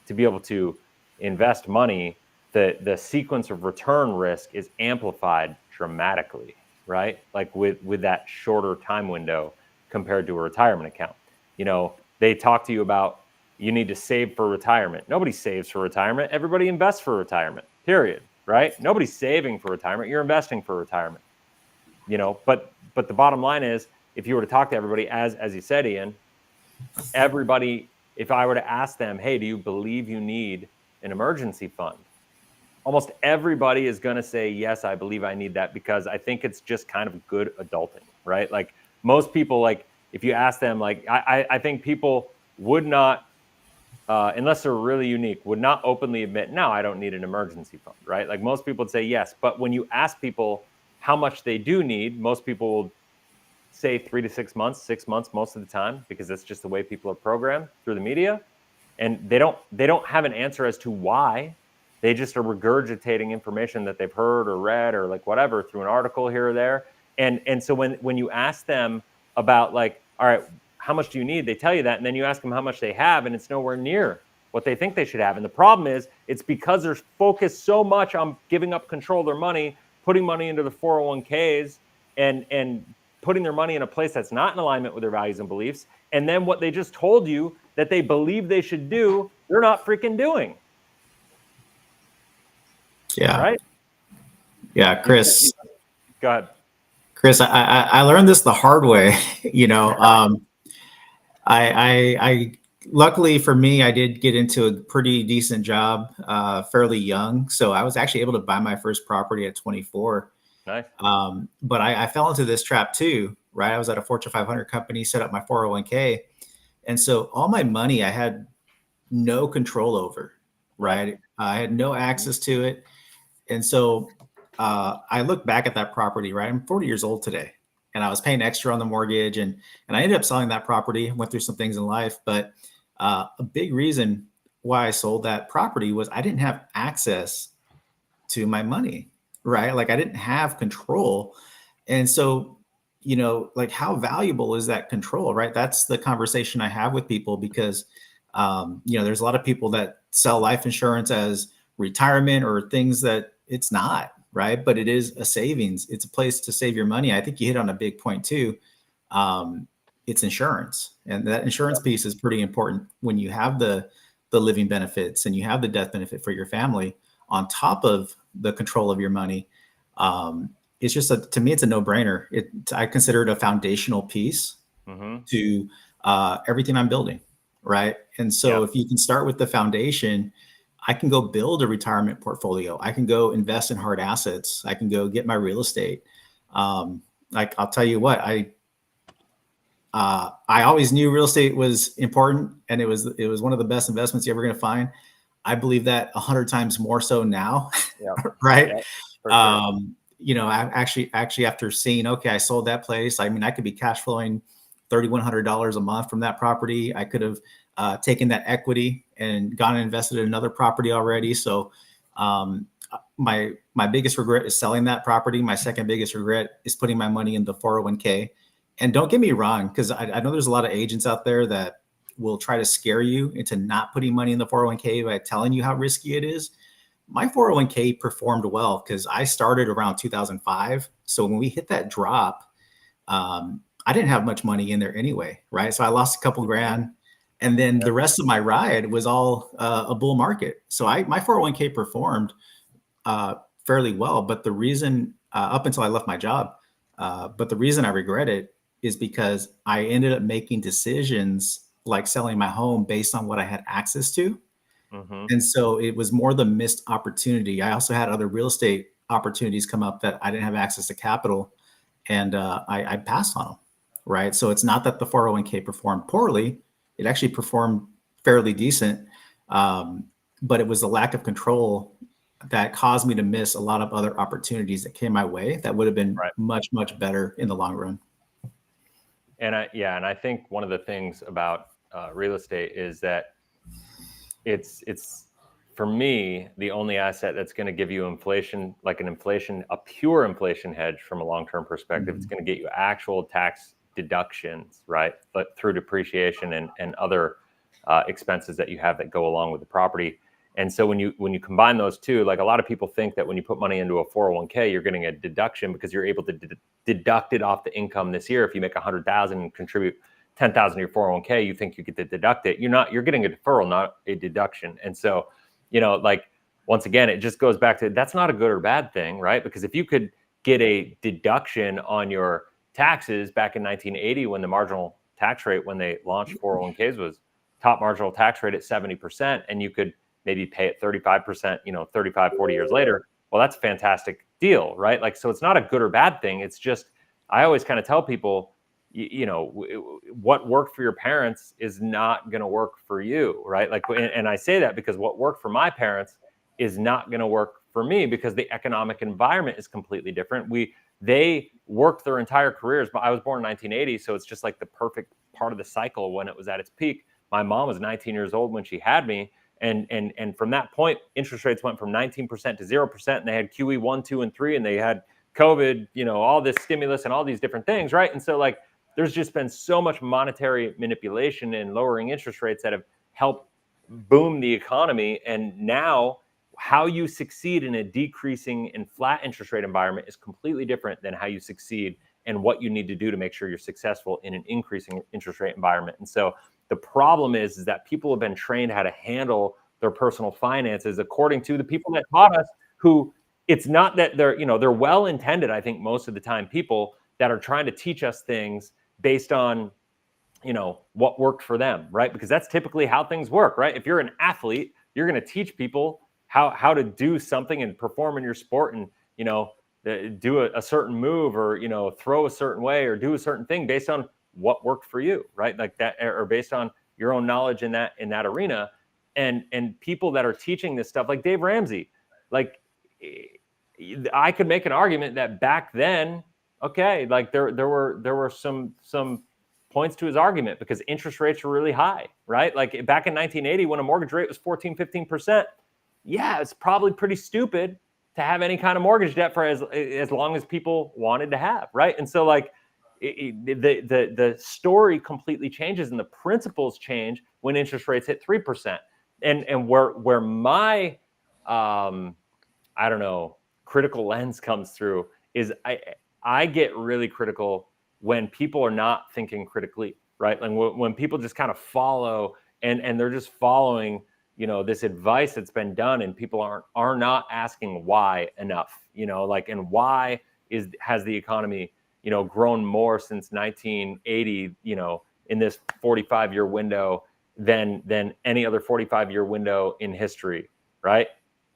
to be able to invest money, the sequence of return risk is amplified dramatically, right? Like with that shorter time window compared to a retirement account. You know, they talk to you about, you need to save for retirement. Nobody saves for retirement. Everybody invests for retirement, period, right? Nobody's saving for retirement. You're investing for retirement, you know, but the bottom line is, if you were to talk to everybody, as you said, Ian, everybody, if I were to ask them, hey, do you believe you need an emergency fund? Almost everybody is going to say, yes, I believe I need that, because I think it's just kind of good adulting, right? Like most people, like if you ask them, like I think people would not, unless they're really unique, would not openly admit, no, I don't need an emergency fund, right? Like most people would say yes. But when you ask people how much they do need, most people will say 3 to 6 months, 6 months most of the time, because that's just the way people are programmed through the media. And they don't have an answer as to why. They just are regurgitating information that they've heard or read or like whatever through an article here or there. And so when you ask them about like, all right, how much do you need? They tell you that, and then you ask them how much they have, and it's nowhere near what they think they should have. And the problem is, it's because they're focused so much on giving up control of their money, putting money into the 401ks, and putting their money in a place that's not in alignment with their values and beliefs. And then what they just told you that they believe they should do, they're not freaking doing.
Yeah.
Right?
Yeah, Chris.
Go ahead.
Chris, I learned this the hard way. You know, I luckily for me, I did get into a pretty decent job fairly young. So I was actually able to buy my first property at 24.
Nice.
But I fell into this trap too, right? I was at a Fortune 500 company, set up my 401k. And so all my money I had no control over, right? I had no access to it. And so I look back at that property, right? I'm 40 years old today, and I was paying extra on the mortgage, and I ended up selling that property, went through some things in life. But a big reason why I sold that property was I didn't have access to my money, right? Like I didn't have control. And so, you know, like how valuable is that control, right? That's the conversation I have with people, because, you know, there's a lot of people that sell life insurance as retirement or things that it's not, right? But it is a savings. It's a place to save your money. I think you hit on a big point too. It's insurance, and that insurance piece is pretty important when you have the the living benefits and you have the death benefit for your family on top of the control of your money. It's just to me, it's a no-brainer. I consider it a foundational piece to everything I'm building, right? And so if you can start with the foundation, I can go build a retirement portfolio. I can go invest in hard assets. I can go get my real estate. Like I'll tell you what, I always knew real estate was important, and it was one of the best investments you're ever going to find. I believe that 100 times more so now, right? Sure. You know, I actually after seeing, okay, I sold that place. I mean, I could be cash flowing $3,100 a month from that property. I could have taken that equity and gone and invested in another property already. So my biggest regret is selling that property. My second biggest regret is putting my money in the 401k. And don't get me wrong, because I know there's a lot of agents out there that will try to scare you into not putting money in the 401k by telling you how risky it is. My 401k performed well because I started around 2005. So when we hit that drop, I didn't have much money in there anyway, right? So I lost a couple grand. And then the rest of my ride was all a bull market. So my 401k performed fairly well. But the reason, up until I left my job, but the reason I regret it is because I ended up making decisions like selling my home based on what I had access to. And so it was more the missed opportunity. I also had other real estate opportunities come up that I didn't have access to capital, and I passed on them, right? So it's not that the 401k performed poorly. It actually performed fairly decent, but it was the lack of control that caused me to miss a lot of other opportunities that came my way that would have been much, much better in the long run.
And I think one of the things about real estate is that it's for me the only asset that's going to give you inflation, like a pure inflation hedge from a long-term perspective. It's going to get you actual tax deductions, right? But through depreciation and other expenses that you have that go along with the property. And so when you combine those two, like a lot of people think that when you put money into a 401k, you're getting a deduction because you're able to deduct it off the income this year. If you make 100,000 and contribute 10,000 to your 401k, you think you get to deduct it. You're getting a deferral, not a deduction. And so, you know, like once again, it just goes back to that's not a good or bad thing, right? Because if you could get a deduction on your taxes back in 1980, when the marginal tax rate when they launched 401ks was top marginal tax rate at 70%, and you could maybe pay it 35%, 35, 40 years later. Well, that's a fantastic deal, right? Like, so it's not a good or bad thing. It's just, I always kind of tell people, what worked for your parents is not going to work for you, right? Like, and I say that because what worked for my parents is not going to work for me because the economic environment is completely different. They worked their entire careers, but I was born in 1980. So it's just like the perfect part of the cycle when it was at its peak. My mom was 19 years old when she had me. And from that point, interest rates went from 19% to 0%, and they had QE 1, 2, and 3, and they had COVID, all this stimulus and all these different things, right? And so like, there's just been so much monetary manipulation and lowering interest rates that have helped boom the economy. And now how you succeed in a decreasing and flat interest rate environment is completely different than how you succeed and what you need to do to make sure you're successful in an increasing interest rate environment. And so the problem is that people have been trained how to handle their personal finances according to the people that taught us, who it's not that they're well-intended, I think most of the time, people that are trying to teach us things based on, what worked for them, right? Because that's typically how things work, right? If you're an athlete, you're going to teach people how to do something and perform in your sport and, do a certain move or, throw a certain way or do a certain thing based on what worked for you, right? Like that, or based on your own knowledge in that arena. And people that are teaching this stuff, like Dave Ramsey, like I could make an argument that back then, okay, like there were some points to his argument because interest rates were really high, right? Like back in 1980, when a mortgage rate was 14, 15%, yeah, it's probably pretty stupid to have any kind of mortgage debt for as long as people wanted to have, right? And so like the story completely changes and the principles change when interest rates hit 3%. And where my critical lens comes through is I get really critical when people are not thinking critically, right? Like when people just kind of follow and they're just following this advice that's been done, and people are not asking why enough, and why has the economy, grown more since 1980, in this 45-year window than any other 45-year window in history, right?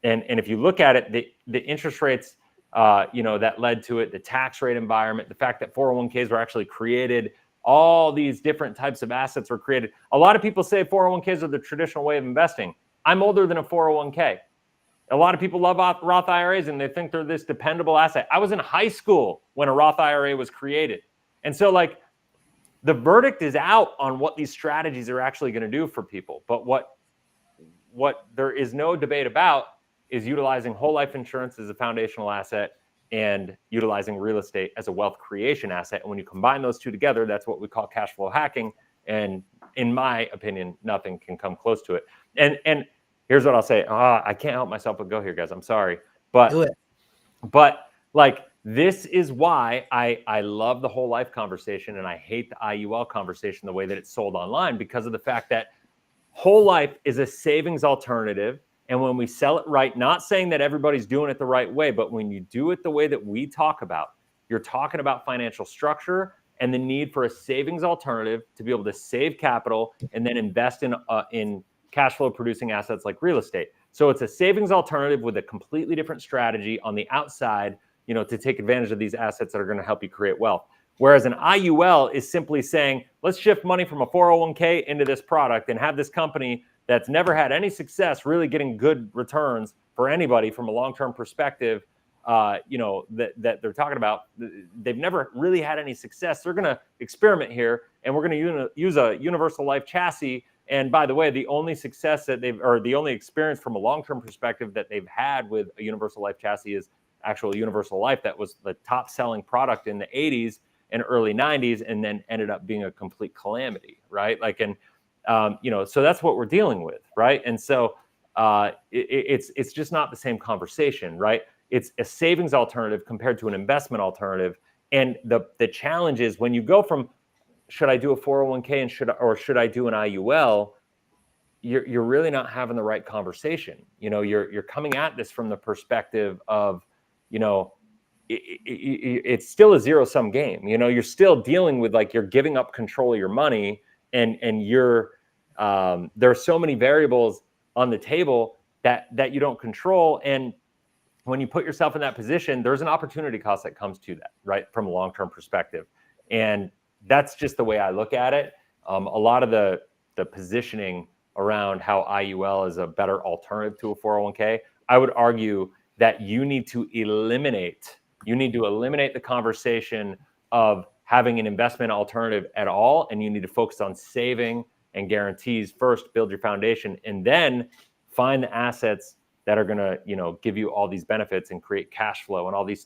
And if you look at it, the interest rates, that led to it, the tax rate environment, the fact that 401ks were actually created, all these different types of assets were created. A lot of people say 401ks are the traditional way of investing. I'm older than a 401k. A lot of people love Roth IRAs and they think they're this dependable asset. I was in high school when a Roth IRA was created. And so the verdict is out on what these strategies are actually going to do for people. But what there is no debate about is utilizing whole life insurance as a foundational asset and utilizing real estate as a wealth creation asset. And when you combine those two together, that's what we call cash flow hacking. And in my opinion, nothing can come close to it. And here's what I'll say. I can't help myself but go here, guys. I'm sorry. But this is why I love the whole life conversation and I hate the IUL conversation the way that it's sold online, because of the fact that whole life is a savings alternative. And when we sell it right, not saying that everybody's doing it the right way, but when you do it the way that we talk about, you're talking about financial structure and the need for a savings alternative to be able to save capital and then invest in cash flow producing assets like real estate. So it's a savings alternative with a completely different strategy on the outside, to take advantage of these assets that are going to help you create wealth. Whereas an IUL is simply saying, let's shift money from a 401k into this product and have this company that's never had any success really getting good returns for anybody from a long-term perspective, that they're talking about. They've never really had any success. They're going to experiment here, and we're going to use a universal life chassis. And by the way, the only success that the only experience from a long-term perspective that they've had with a universal life chassis is actual universal life. That was the top selling product in the 80s and early 90s, and then ended up being a complete calamity, right? So that's what we're dealing with, right? And so it's just not the same conversation, right? It's a savings alternative compared to an investment alternative. And the challenge is when you go from, should I do a 401k and should I do an IUL? You're really not having the right conversation. You're coming at this from the perspective of, it's still a zero-sum game. You're still dealing with you're giving up control of your money, and you're there are so many variables on the table that you don't control. And when you put yourself in that position, there's an opportunity cost that comes to that, right, from a long-term perspective. And that's just the way I look at it. A lot of the positioning around how IUL is a better alternative to a 401k, I would argue that you need to eliminate the conversation of having an investment alternative at all, and you need to focus on saving and guarantees first, build your foundation, and then find the assets that are going to, give you all these benefits and create cash flow and all these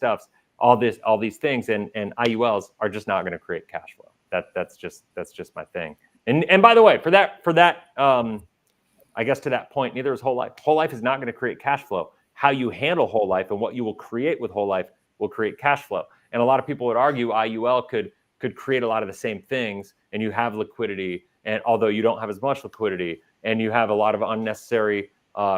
things. And IULs are just not going to create cash flow. That's just my thing. And by the way, for that, I guess to that point, neither is whole life. Whole life is not going to create cash flow. How you handle whole life and what you will create with whole life will create cash flow. And a lot of people would argue IUL could create a lot of the same things, and you have liquidity, and although you don't have as much liquidity, and you have a lot of unnecessary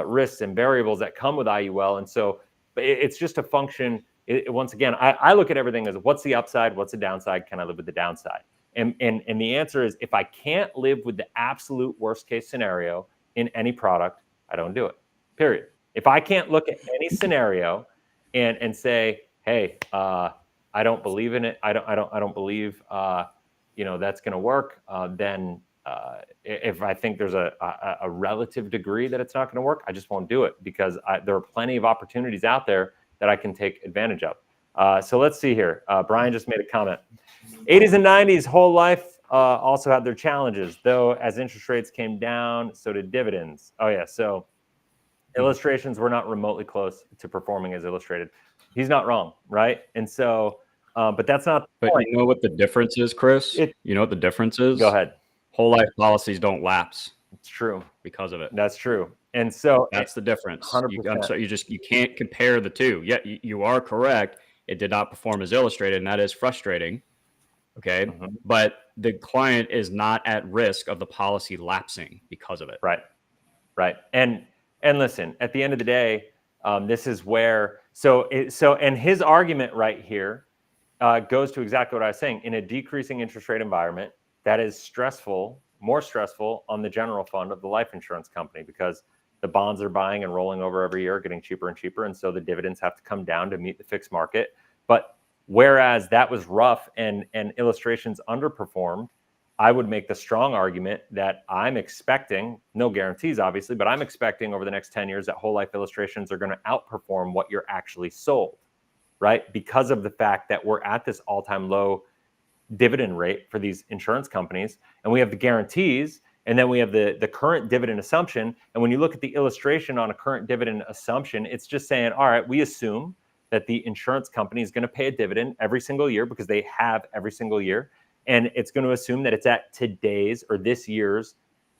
risks and variables that come with IUL. And so it's just a function. Once again, I look at everything as what's the upside, what's the downside, can I live with the downside? And the answer is, if I can't live with the absolute worst case scenario in any product, I don't do it, period. If I can't look at any scenario and say, hey, I don't believe in it, I don't believe that's going to work, then if I think there's a relative degree that it's not going to work, I just won't do it, because there are plenty of opportunities out there that I can take advantage of. So let's see here. Brian just made a comment. 80s and 90s whole life also had their challenges, though. As interest rates came down, so did dividends. Oh yeah, so illustrations were not remotely close to performing as illustrated. He's not wrong, right? And so, but that's not the point.
You know what the difference is, Chris? You know what the difference is?
Go ahead.
Whole life policies don't lapse.
It's true.
Because of it.
That's true. And so
that's the difference.
100%.
You can't compare the two. Yeah, you are correct. It did not perform as illustrated, and that is frustrating. Okay. Mm-hmm. But the client is not at risk of the policy lapsing because of it.
Right. right? And listen, at the end of the day, this is where and his argument right here goes to exactly what I was saying. In a decreasing interest rate environment, that is stressful, more stressful on the general fund of the life insurance company, because the bonds are buying and rolling over every year, getting cheaper and cheaper, and so the dividends have to come down to meet the fixed market. But whereas that was rough and illustrations underperformed, I would make the strong argument that I'm expecting, no guarantees obviously, but I'm expecting over the next 10 years that whole life illustrations are going to outperform what you're actually sold, right? Because of the fact that we're at this all-time low dividend rate for these insurance companies, and we have the guarantees, and then we have the current dividend assumption. And when you look at the illustration on a current dividend assumption, it's just saying, all right, we assume that the insurance company is going to pay a dividend every single year because they have every single year. And it's going to assume that it's at today's or this year's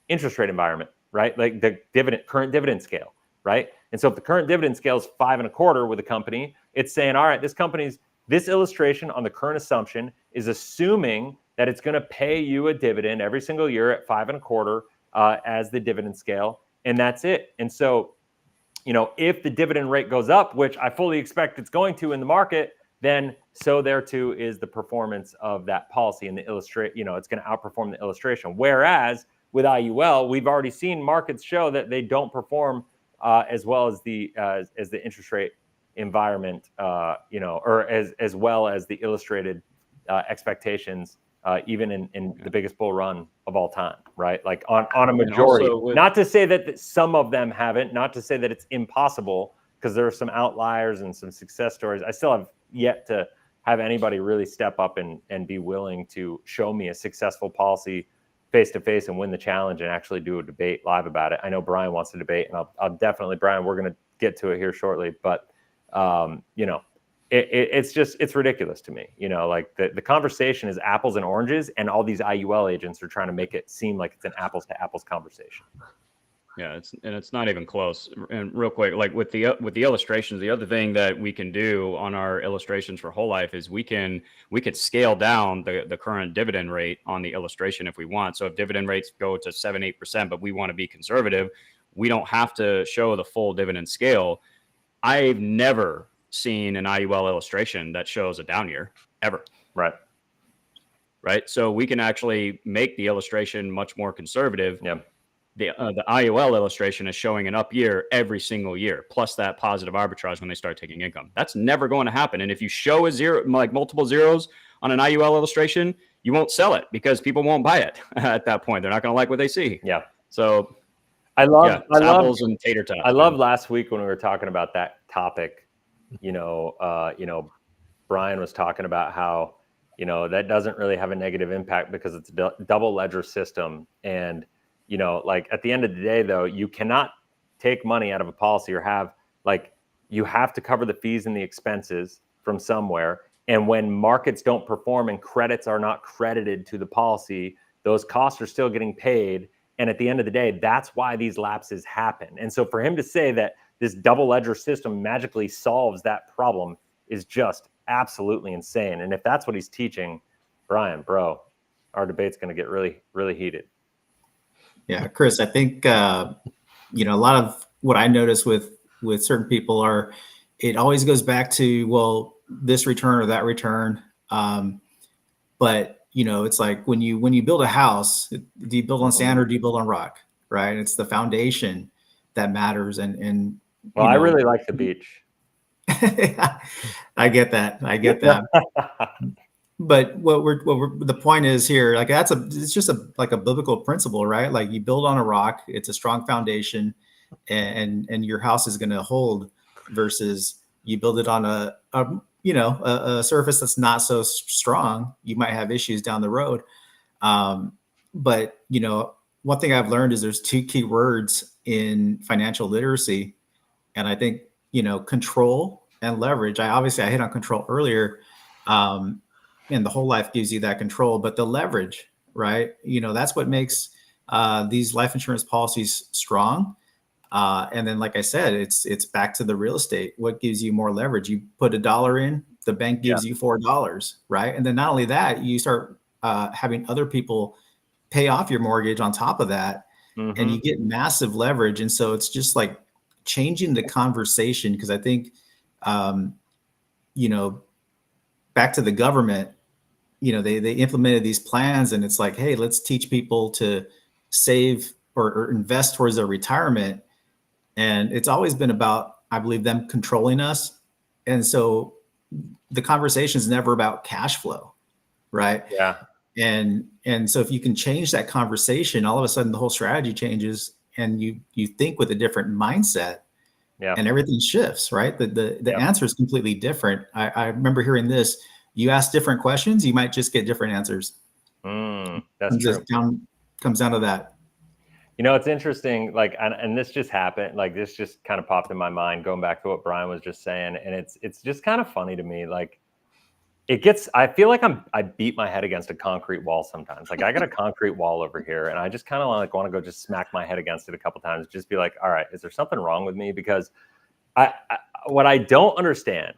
interest rate environment, right? Like the current dividend scale, right? And so if the current dividend scale is 5.25 with a company, it's saying, all right, this illustration on the current assumption is assuming that it's going to pay you a dividend every single year at 5.25 as the dividend scale, and that's it. And so, if the dividend rate goes up, which I fully expect it's going to in the market, then so there too is the performance of that policy, and the it's going to outperform the illustration. Whereas with IUL, we've already seen markets show that they don't perform as well as the interest rate environment, or as well as the illustrated expectations, even in the biggest bull run of all time, right? Like on a majority. Not to say that some of them haven't, not to say that it's impossible, because there are some outliers and some success stories. I still have yet to have anybody really step up and be willing to show me a successful policy face to face and win the challenge and actually do a debate live about it. I know Brian wants to debate, and I'll definitely, Brian, we're going to get to it here shortly, but it's ridiculous to me. Like the conversation is apples and oranges, and all these IUL agents are trying to make it seem like it's an apples to apples conversation.
Yeah, it's not even close. And real quick, like with the illustrations, the other thing that we can do on our illustrations for whole life is we could scale down the current dividend rate on the illustration if we want. So if dividend rates go to 7-8%, but we want to be conservative, we don't have to show the full dividend scale. I've never seen an IUL illustration that shows a down year ever. Right. So we can actually make the illustration much more conservative.
Yeah.
The IUL illustration is showing an up year every single year, plus that positive arbitrage when they start taking income. That's never going to happen. And if you show a zero, like multiple zeros on an IUL illustration, you won't sell it because people won't buy it at that point. They're not going to like what they see.
Yeah.
So
I love
apples and tater tots.
I love last week when we were talking about that topic, Brian was talking about how, that doesn't really have a negative impact because it's a double ledger system. And like at the end of the day, though, you cannot take money out of a policy or you have to cover the fees and the expenses from somewhere. And when markets don't perform and credits are not credited to the policy, those costs are still getting paid. And at the end of the day, that's why these lapses happen. And so for him to say that this double ledger system magically solves that problem is just absolutely insane. And if that's what he's teaching, Brian, bro, our debate's going to get really, really heated.
Yeah, Chris, I think, a lot of what I notice with certain people it always goes back to, well, this return or that return. But, it's like when you build a house, do you build on sand or do you build on rock? Right. It's the foundation that matters. And
I really like the beach.
I get that. But the point is here, like it's just like a biblical principle, right? Like you build on a rock, it's a strong foundation, and your house is going to hold, versus you build it on a surface that's not so strong. You might have issues down the road. But one thing I've learned is there's two key words in financial literacy, and I think control and leverage. I hit on control earlier. And the whole life gives you that control, but the leverage, right? That's what makes these life insurance policies strong. And then, like I said, it's back to the real estate. What gives you more leverage? You put $1 in, the bank gives you $4, right? And then not only that, you start having other people pay off your mortgage on top of that. and you get massive leverage. And so it's just like changing the conversation. Cause I think, you know, back to the government, you know, they implemented these plans, and it's like, hey, let's teach people to save or invest towards their retirement. And it's always been about, I believe, them controlling us. And so the conversation is never about cash flow, right?
Yeah.
And so if you can change that conversation, all of a sudden the whole strategy changes, and you think with a different mindset, and everything shifts, right? The answer is completely different. I remember hearing this: you ask different questions, you might just get different answers.
That's true.
Comes down to that.
You know, it's interesting, like, and this just happened, like, this just kind of popped in my mind, going back to what Brian was just saying. And it's just kind of funny to me. Like, I feel like I beat my head against a concrete wall sometimes. Like, I got a concrete wall over here, and I just kind of like want to go just smack my head against it a couple times, just be like, all right, is there something wrong with me? Because what I don't understand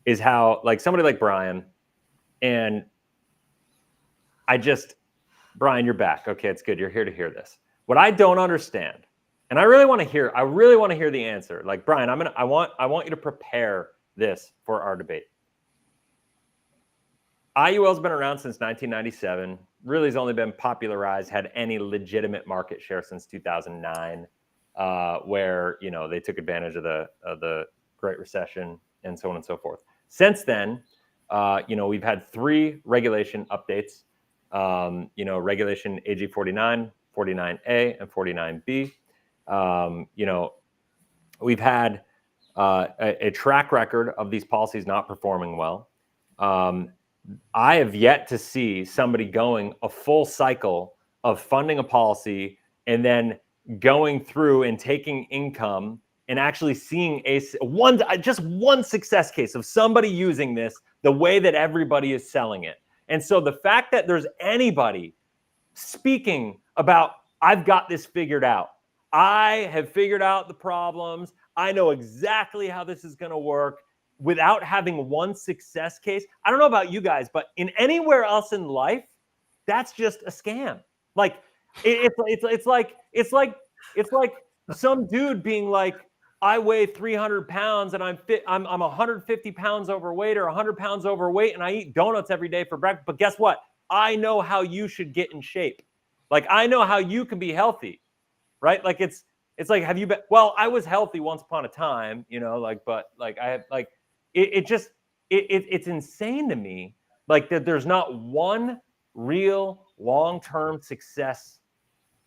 is how, like, somebody like Brian, and Brian, you're back. Okay, it's good. You're here to hear this. What I don't understand, and I really want to hear the answer. Like, Brian, I want you to prepare this for our debate. IUL's been around since 1997. Really has only been popularized, had any legitimate market share since 2009, where, you know, they took advantage of the Great Recession and so on and so forth. Since then, you know, we've had 3 regulation updates. You know, regulation AG 49, 49A, and 49B. You know, we've had a track record of these policies not performing well. I have yet to see somebody going a full cycle of funding a policy and then going through and taking income and actually seeing just one success case of somebody using this the way that everybody is selling it. And so the fact that there's anybody speaking about, I've got this figured out, I have figured out the problems, I know exactly how this is going to work, without having one success case. I don't know about you guys, but in anywhere else in life, that's just a scam. Like, it's like some dude being like, I weigh 300 pounds and I'm 150 pounds overweight or 100 pounds overweight, and I eat donuts every day for breakfast. But guess what? I know how you should get in shape. Like, I know how you can be healthy, right? Like, it's like, have you been? Well, I was healthy once upon a time, you know, like, but like I have, like, it's insane to me, like, that there's not one real long-term success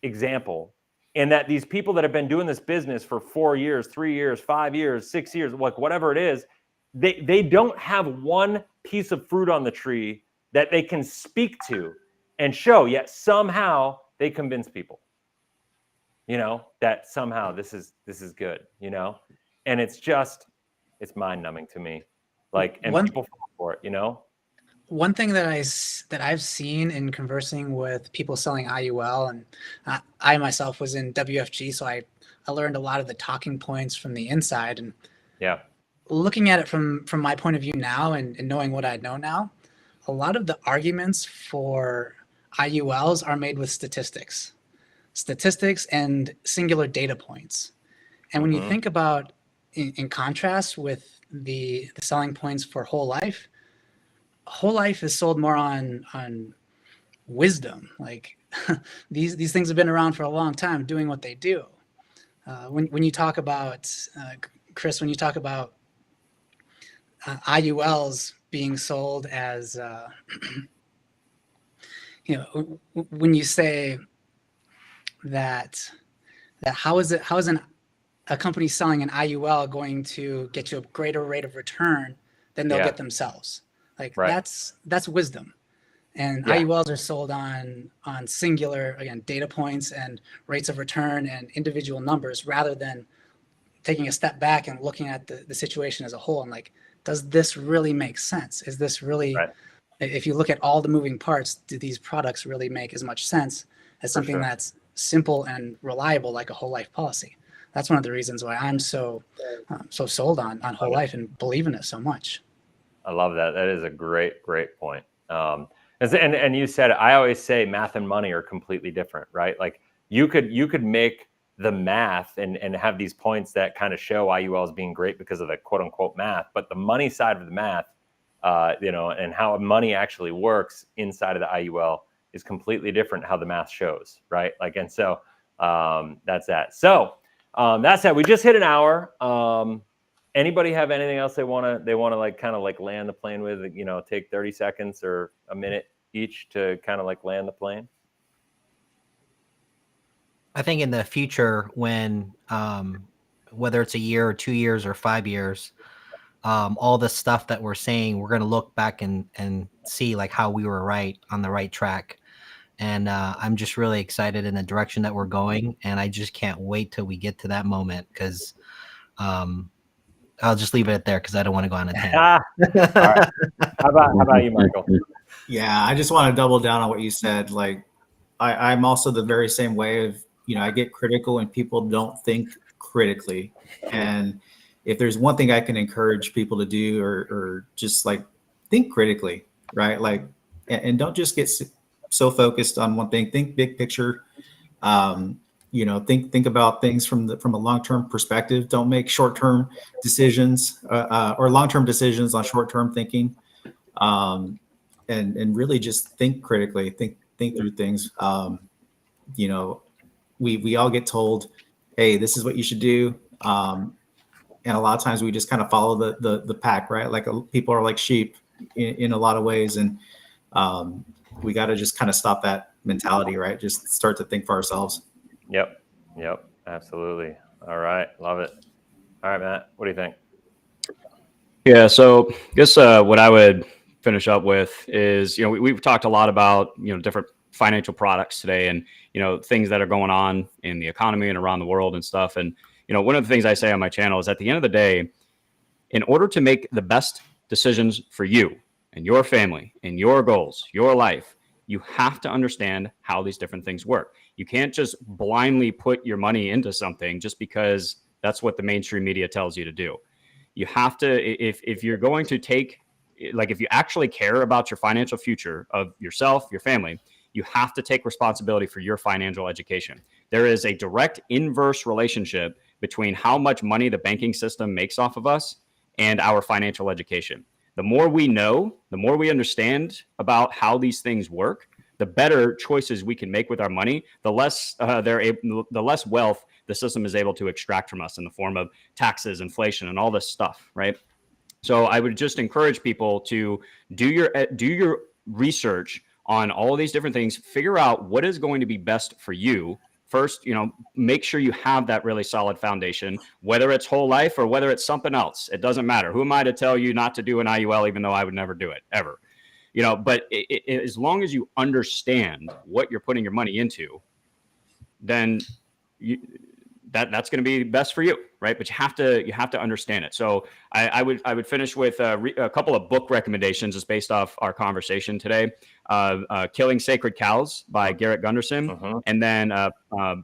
example, and that these people that have been doing this business for 4 years, 3 years, 5 years, 6 years, like, whatever it is, they don't have one piece of fruit on the tree that they can speak to and show, yet somehow they convince people, you know, that somehow this is good, you know. And it's mind-numbing to me, like, and people fall for it, you know.
One thing that I've seen in conversing with people selling IUL, and I myself was in WFG, so I learned a lot of the talking points from the inside. And looking at it from my point of view now, and knowing what I know now, a lot of the arguments for IULs are made with statistics and singular data points. And when you think about, in contrast with the selling points for whole life is sold more on wisdom. Like, these things have been around for a long time doing what they do. When you talk about, Chris, when you talk about IULs being sold as, you know, when you say that how is a company selling an IUL going to get you a greater rate of return than they'll get themselves? Like, that's wisdom. And IULs are sold on singular, again, data points and rates of return and individual numbers, rather than taking a step back and looking at the situation as a whole and like, does this really make sense? Is this really, if you look at all the moving parts, do these products really make as much sense as something that's simple and reliable, like a whole life policy? That's one of the reasons why I'm so sold on whole life and believe in it so much.
I love that. That is a great point. And you said, I always say math and money are completely different, right? Like, you could make the math and have these points that kind of show IUL as being great because of the quote unquote math, but the money side of the math, and how money actually works inside of the IUL is completely different how the math shows, right? Like, and so that's that. So that's that. We just hit an hour. Anybody have anything else they want to like kind of like land the plane with? Take 30 seconds or a minute each to kind of like land the plane.
I think in the future, when whether it's a year or 2 years or 5 years, all the stuff that we're saying, we're going to look back and see like how we were right on the right track. And I'm just really excited in the direction that we're going. And I just can't wait till we get to that moment, because I'll just leave it at there because I don't want to go on a tangent.
All right. How about you, Michael?
Yeah, I just want to double down on what you said. Like, I'm also the very same way of, I get critical and people don't think critically. And if there's one thing I can encourage people to do, or just like think critically, right? Like, and don't just get so focused on one thing. Think big picture. Think about things from a long-term perspective. Don't make short-term decisions or long-term decisions on short-term thinking. And really just think critically. Think through things. We all get told, hey, this is what you should do. And a lot of times we just kind of follow the pack, right? Like people are like sheep in a lot of ways. And we got to just kind of stop that mentality, right? Just start to think for ourselves.
Yep. Absolutely. All right. Love it. All right, Matt, what do you think?
Yeah. So I guess what I would finish up with is, we've talked a lot about, different financial products today, and, things that are going on in the economy and around the world and stuff. And, one of the things I say on my channel is, at the end of the day, in order to make the best decisions for you and your family and your goals, your life, you have to understand how these different things work. You can't just blindly put your money into something just because that's what the mainstream media tells you to do. You have to, if you're going to if you actually care about your financial future of yourself, your family, you have to take responsibility for your financial education. There is a direct inverse relationship between how much money the banking system makes off of us and our financial education. The more we know, the more we understand about how these things work, the better choices we can make with our money, the less wealth the system is able to extract from us in the form of taxes, inflation, and all this stuff, right? So I would just encourage people to do your research on all of these different things, figure out what is going to be best for you. First, make sure you have that really solid foundation, whether it's whole life or whether it's something else. It doesn't matter. Who am I to tell you not to do an IUL, even though I would never do it ever? But as long as you understand what you're putting your money into, then that's going to be best for you, right? But you have to understand it. So I would finish with a couple of book recommendations just based off our conversation today. Killing Sacred Cows by Garrett Gunderson, and then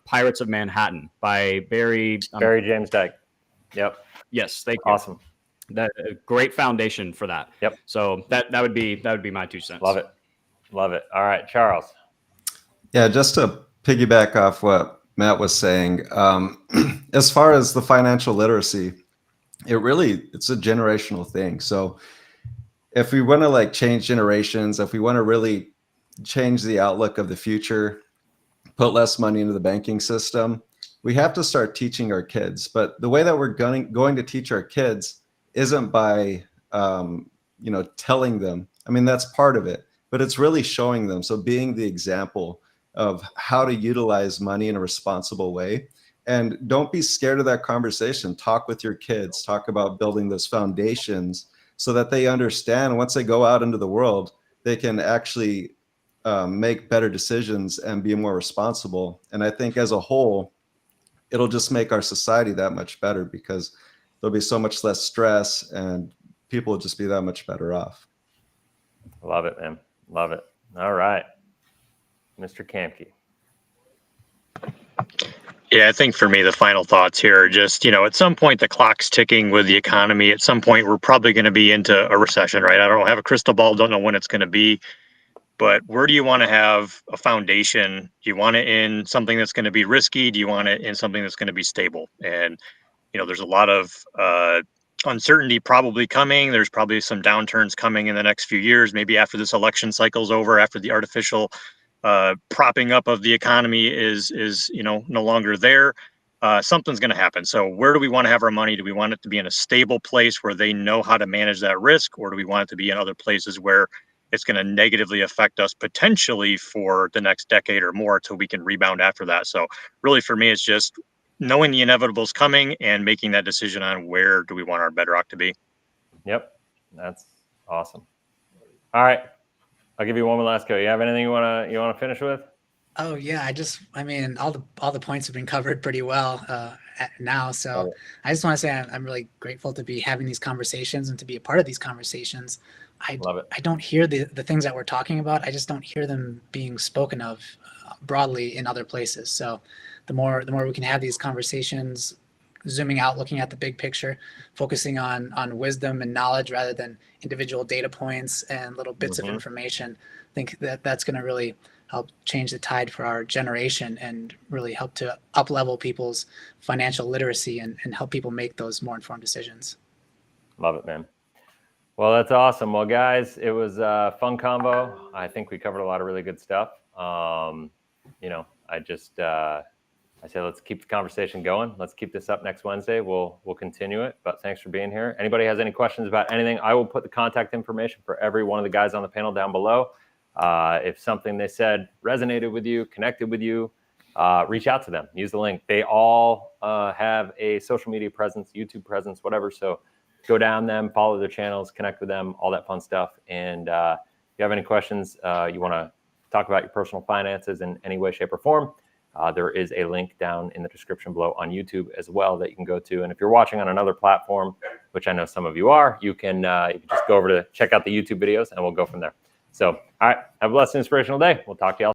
Pirates of Manhattan by Barry
James Dyke. Yep.
Yes, thank you.
Awesome.
That a great foundation for that.
Yep.
So that would be my 2 cents.
Love it. All right, Charles.
Yeah, just to piggyback off what Matt was saying, as far as the financial literacy, it's a generational thing. So if we want to change generations, if we want to really change the outlook of the future, put less money into the banking system, we have to start teaching our kids. But the way that we're going to teach our kids isn't by telling them. I mean, that's part of it, but it's really showing them. So being the example of how to utilize money in a responsible way. And don't be scared of that conversation. Talk with your kids, talk about building those foundations so that they understand once they go out into the world, they can actually make better decisions and be more responsible. And I think as a whole, it'll just make our society that much better, because there'll be so much less stress and people will just be that much better off.
Love it, man. Love it. All right. Mr. Kamke.
Yeah, I think for me, the final thoughts here are just, at some point the clock's ticking with the economy. At some point, we're probably going to be into a recession, right? I don't have a crystal ball, don't know when it's going to be. but where do you want to have a foundation? Do you want it in something that's going to be risky? Do you want it in something that's going to be stable? And, there's a lot of uncertainty probably coming. There's probably some downturns coming in the next few years, maybe after this election cycle's over, after the artificial propping up of the economy is no longer there. Something's going to happen. So where do we want to have our money? Do we want it to be in a stable place where they know how to manage that risk, or do we want it to be in other places where it's going to negatively affect us potentially for the next decade or more till we can rebound after that? So really for me, it's just knowing the inevitable is coming and making that decision on where do we want our bedrock to be.
Yep. That's awesome. All right. I'll give you one more last go. You have anything you want to finish with?
Oh yeah, I mean, all the points have been covered pretty well now. So I just want to say I'm really grateful to be having these conversations and to be a part of these conversations. I don't hear the things that we're talking about. I just don't hear them being spoken of broadly in other places. So the more we can have these conversations, zooming out, looking at the big picture, focusing on wisdom and knowledge rather than individual data points and little bits of information, I think that's going to really help change the tide for our generation and really help to up-level people's financial literacy and help people make those more informed decisions.
Love it, man. Well, that's awesome. Well, guys, it was a fun convo. I think we covered a lot of really good stuff. I say let's keep the conversation going. Let's keep this up next Wednesday. We'll continue it. But thanks for being here. Anybody has any questions about anything, I will put the contact information for every one of the guys on the panel down below. If something they said resonated with you, connected with you, reach out to them. Use the link. They all have a social media presence, YouTube presence, whatever. So go down them, follow their channels, connect with them, all that fun stuff. And if you have any questions, you want to talk about your personal finances in any way, shape, or form, there is a link down in the description below on YouTube as well that you can go to. And if you're watching on another platform, which I know some of you are, you can just go over to check out the YouTube videos and we'll go from there. So, all right, have a blessed and inspirational day. We'll talk to y'all.